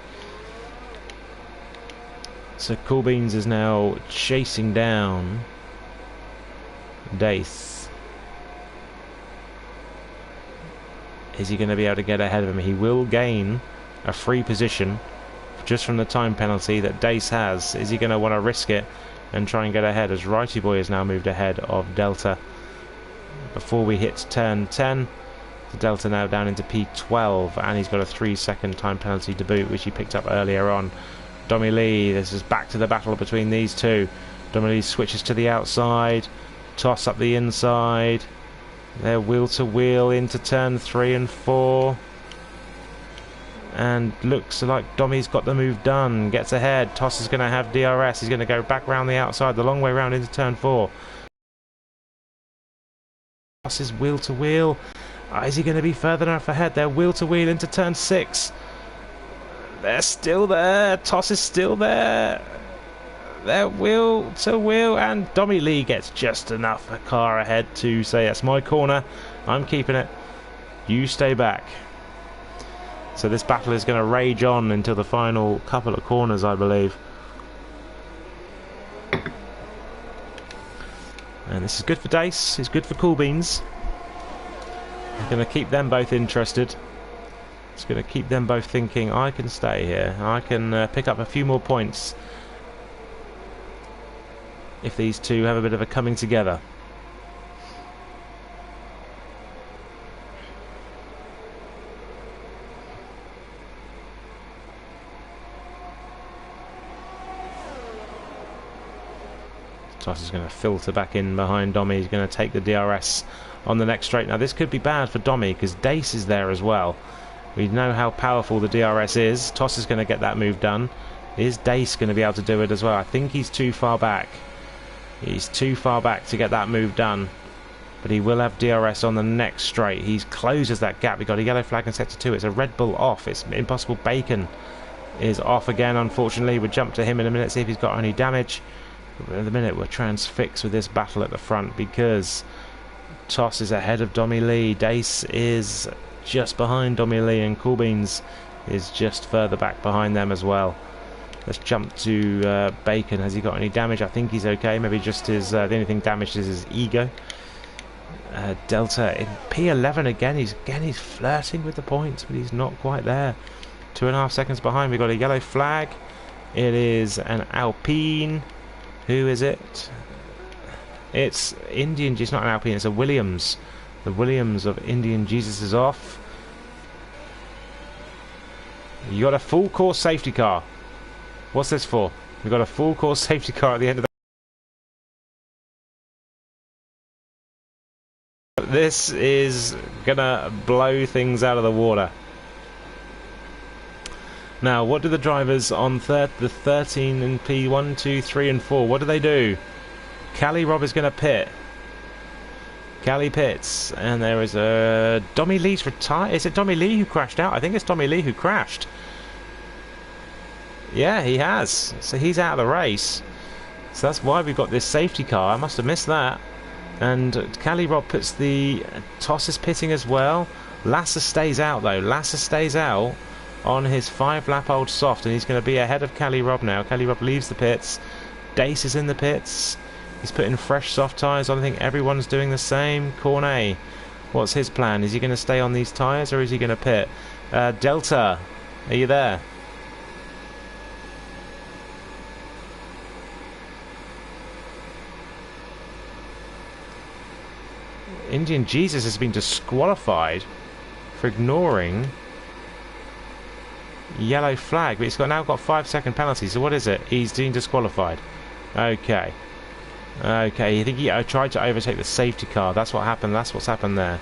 So Cool Beans is now chasing down Dace. Is he going to be able to get ahead of him? He will gain a free position just from the time penalty that Dace has. Is he going to want to risk it and try and get ahead, as Righty Boy has now moved ahead of Delta before we hit turn 10? The Delta now down into P12, and he's got a 3-second time penalty to boot, which he picked up earlier on. Dommy Lee, this is back to the battle between these two. Dommy Lee switches to the outside, toss up the inside. They're wheel to wheel into turn 3 and 4. And looks like Dommy's got the move done, gets ahead. Toss is going to have DRS, he's going to go back round the outside, the long way round into turn 4. Toss is wheel to wheel. Is he going to be further enough ahead? They're wheel to wheel into turn 6. They're still there. Toss is still there. They're wheel to wheel, and Dommy Lee gets just enough a car ahead to say, that's my corner, I'm keeping it, you stay back. So this battle is going to rage on until the final couple of corners, I believe. And this is good for Dace, it's good for Cool Beans. It's going to keep them both interested. It's going to keep them both thinking, I can stay here, I can pick up a few more points if these two have a bit of a coming together. Toss is going to filter back in behind Dommy. He's going to take the DRS on the next straight. Now this could be bad for Dommy because Dace is there as well. We know how powerful the DRS is. Toss is going to get that move done. Is Dace going to be able to do it as well? I think he's too far back. He's too far back to get that move done. But he will have DRS on the next straight. He closes that gap. We've got a yellow flag in sector 2. It's a Red Bull off. It's Impossible Bacon is off again, unfortunately. We'll jump to him in a minute, see if he's got any damage. But at the minute, we're transfixed with this battle at the front because Toss is ahead of Dommy Lee. Dace is just behind Dommy Lee, and Cool Beans is just further back behind them as well. Let's jump to Bacon. Has he got any damage? I think he's okay. Maybe just his the only thing damaged is his ego. Delta in P11 again. He's flirting with the points, but he's not quite there. 2.5 seconds behind. We've got a yellow flag. It is an Alpine. Who is it? It's Indian. It's not an Alpine. It's a Williams. The Williams of Indian Jesus is off. You got a full course safety car. What's this for? We've got a full course safety car at the end of the... This is gonna blow things out of the water. Now, what do the drivers on the 13 and P1, 2, 3 and 4, what do they do? Cali Rob is going to pit. Cali pits, and there is a... Dommy Lee's retired. Is it Dommy Lee who crashed out? I think it's Dommy Lee who crashed. Yeah, he has. So he's out of the race. So that's why we've got this safety car. I must have missed that. And Cali Rob puts the... Toss is pitting as well. Lasser stays out, though. Lasser stays out on his 5-lap-old soft, and he's going to be ahead of Cali Rob now. Cali Rob leaves the pits. Dace is in the pits. He's putting fresh soft tyres on. I think everyone's doing the same. Cornet, what's his plan? Is he going to stay on these tyres, or is he going to pit? Delta, are you there? Indian Jesus has been disqualified for ignoring yellow flag, but he's now got 5-second penalty. So what is it? He's being disqualified. Okay. Okay, I think he tried to overtake the safety car. That's what happened. That's what's happened there.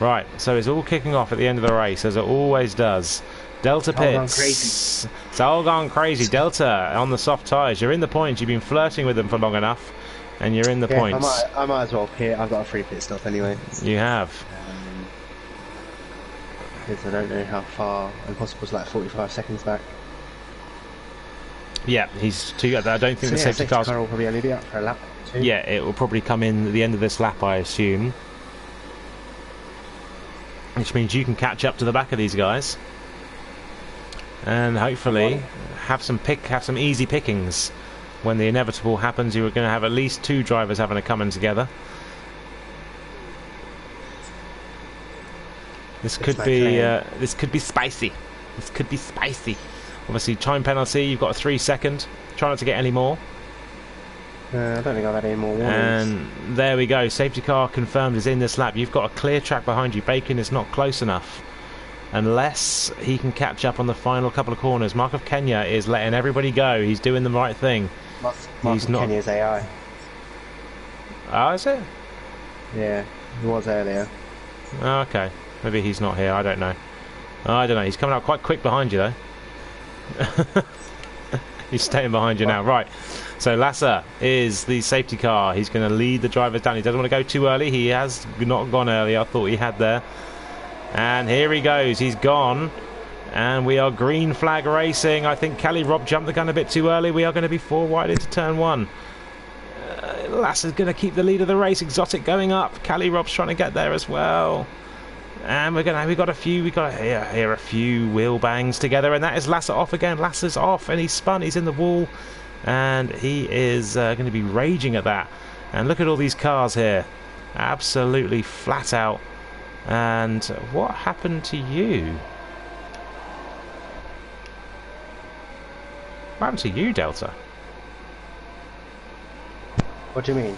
Right, so it's all kicking off at the end of the race, as it always does. Delta pits. It's all gone crazy. Delta on the soft tyres. You're in the points. You've been flirting with them for long enough. and you're in the Yeah, points. I might as well pit. I've got a free pit stop anyway. You have. Because I don't know how far. Impossible's like 45 seconds back. Yeah, he's too. I don't think the safety car car will probably only be up for a lap. Too. Yeah, it will probably come in at the end of this lap, I assume. Which means you can catch up to the back of these guys, and hopefully have some easy pickings. When the inevitable happens, you are going to have at least 2 drivers having a come-in together. This could be spicy. This could be spicy. Obviously, time penalty. You've got a 3-second. Try not to get any more. I don't think I've had any more warnings. And there we go. Safety car confirmed is in this lap. You've got a clear track behind you. Bacon is not close enough. Unless he can catch up on the final couple of corners. Mark of Kenya is letting everybody go. He's doing the right thing. Mark of Kenya's AI. Oh, is it? Yeah, he was earlier. Oh, okay. Maybe he's not here. I don't know. He's coming up quite quick behind you, though. He's staying behind you now. Right. So Lasser is the safety car. He's going to lead the drivers down. He doesn't want to go too early. He has not gone early. I thought he had there. And here he goes. He's gone. And we are green flag racing. I think Cali Rob jumped the gun a bit too early. We are going to be 4 wide into turn 1. Lasser's going to keep the lead of the race. Exotic going up. Cali Rob's trying to get there as well. And we got to hear a few wheel bangs together, and that is Lasser off again. Lasser's off, and he's spun. He's in the wall, and he is going to be raging at that. And look at all these cars here, absolutely flat out. And what happened to you? What happened to you, Delta? What do you mean?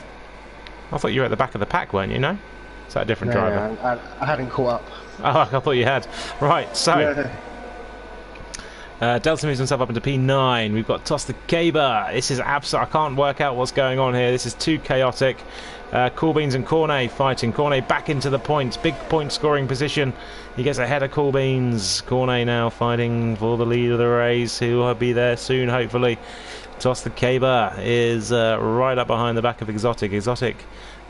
I thought you were at the back of the pack, weren't you? No? Is that a different driver? No, I hadn't caught up. Oh, I thought you had. Right, so Delta moves himself up into P9. We've got Toss the Caber. This is absolute. I can't work out what's going on here. This is too chaotic. Cool Beans and Cornet fighting. Cornet back into the points. Big point scoring position. He gets ahead of Cool Beans. Cornet now fighting for the lead of the race. Who will be there soon, hopefully. Toss the Caber is right up behind the back of Exotic. Exotic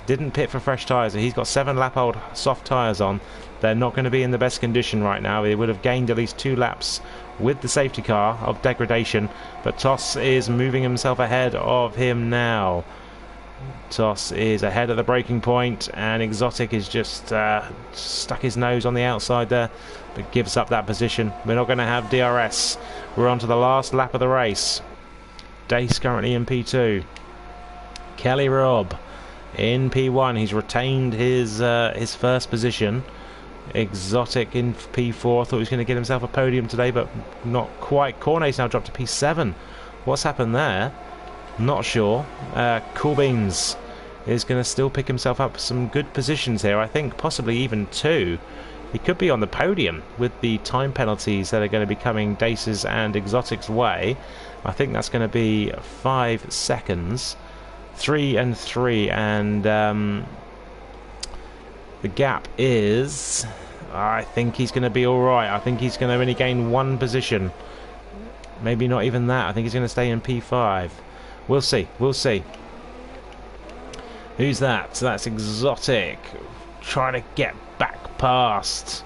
didn't pit for fresh tyres. He's got 7 lap-old soft tyres on. They're not going to be in the best condition right now. They would have gained at least 2 laps with the safety car of degradation, but Toss is moving himself ahead of him now. Toss is ahead of the braking point, and Exotic is just stuck his nose on the outside there, but gives up that position. We're not going to have DRS. We're on to the last lap of the race. Dace currently in P2. Kelly Robb in P1. He's retained his first position. Exotic in P4. I thought he was going to get himself a podium today, but not quite. Cornet's now dropped to P7. What's happened there? Not sure. Cool Beans is going to still pick himself up some good positions here. I think possibly even 2. He could be on the podium with the time penalties that are going to be coming Dace's and Exotic's way. I think that's going to be 5 seconds. 3 and 3, and the gap is, I think he's going to be alright. I think he's going to only gain 1 position. Maybe not even that. I think he's going to stay in P5. We'll see. We'll see. Who's that? So that's Exotic. Trying to get back past.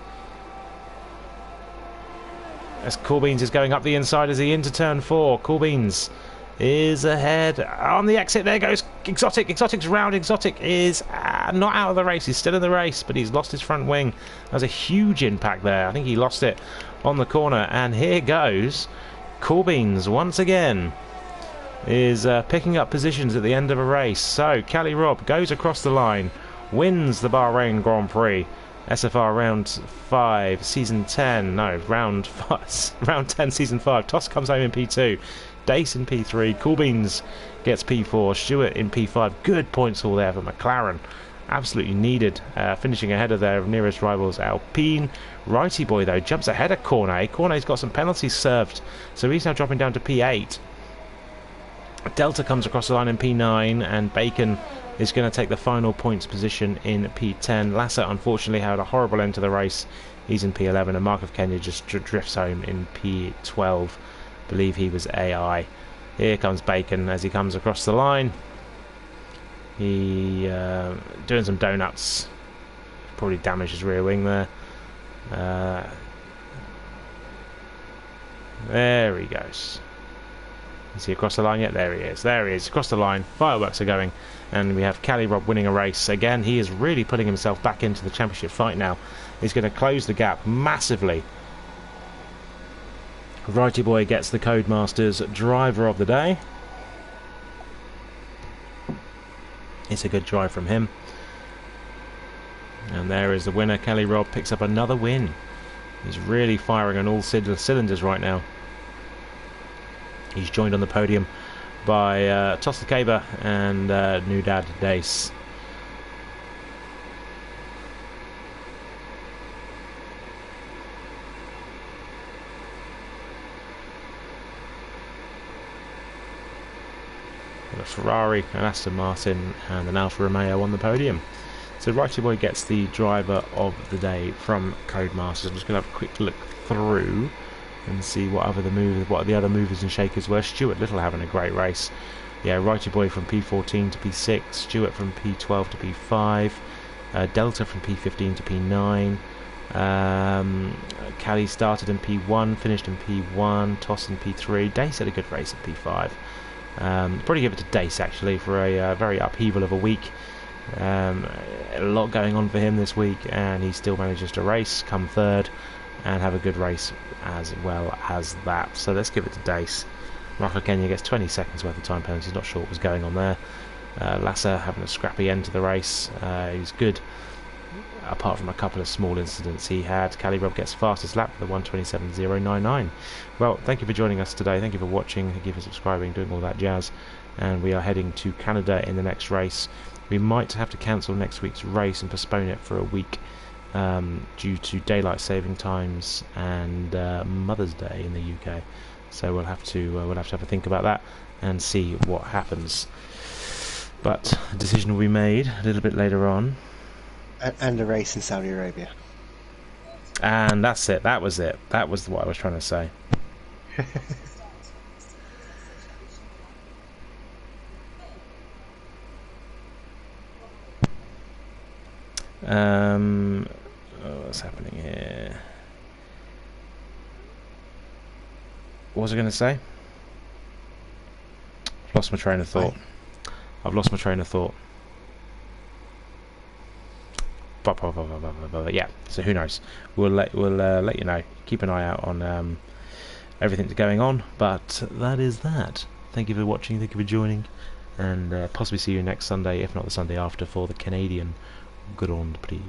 As Cool Beans is going up the inside as he into turn 4. Cool Beans is ahead on the exit. There goes Exotic. Exotic's round. Exotic is not out of the race. He's still in the race, but he's lost his front wing. That was a huge impact there. I think he lost it on the corner. And here goes Cool Beans once again. Is picking up positions at the end of a race. So Cali Robb goes across the line, wins the Bahrain Grand Prix. SFR round 5, season 10. No, round 10, season 5. Toss comes home in P2. Dace in P3. Cool Beans gets P4. Stewart in P5. Good points all there for McLaren. Absolutely needed. Finishing ahead of their nearest rivals, Alpine. Righty Boy, though, jumps ahead of Cornet. Cornet's got some penalties served, so he's now dropping down to P8. Delta comes across the line in P9, and Bacon is going to take the final points position in P10. Lasser, unfortunately, had a horrible end to the race. He's in P11, and Mark of Kenya just drifts home in P12. Believe he was AI. Here comes Bacon as he comes across the line. He doing some donuts. Probably damaged his rear wing there. There he goes. Is he across the line yet? There he is. There he is. Across the line. Fireworks are going. And we have Cali Rob winning a race. Again, he is really putting himself back into the championship fight now. He's going to close the gap massively. Righty Boy gets the Codemasters driver of the day. It's a good drive from him. And there is the winner. Kelly Rob picks up another win. He's really firing on all cylinders right now. He's joined on the podium by Toss Caba and Nudad Dace. A Ferrari, an Aston Martin and an Alfa Romeo on the podium. So Righty Boy gets the driver of the day from Codemasters. I'm just going to have a quick look through and see what the other movers and shakers were. Stuart Little having a great race. Yeah, Righty Boy from P14 to P6, Stuart from P12 to P5, Delta from P15 to P9. Cali started in P1, finished in P1, Toss in P3. Dace had a good race at P5. Probably give it to Dace actually for a very upheaval of a week. A lot going on for him this week, and he still manages to race, come third, and have a good race as well as that. So let's give it to Dace. Marco Kenya gets 20 seconds worth of time penalty. He's not sure what was going on there. Lasser having a scrappy end to the race. He's good, apart from a couple of small incidents he had. Cali Rob gets fastest lap for the 1:27.099. Well, thank you for joining us today. Thank you for watching. Thank you for subscribing, doing all that jazz. And we are heading to Canada in the next race. We might have to cancel next week's race and postpone it for a week due to daylight saving times and Mother's Day in the UK. So we'll have to have a think about that and see what happens. But a decision will be made a little bit later on. And a race in Saudi Arabia. And that's it. That was it. That was what I was trying to say. What's happening here? What was I going to say? I've lost my train of thought. Yeah, so who knows? We'll let you know. Keep an eye out on everything that's going on. But that is that. Thank you for watching. Thank you for joining, and possibly see you next Sunday, if not the Sunday after, for the Canadian Grand Prix.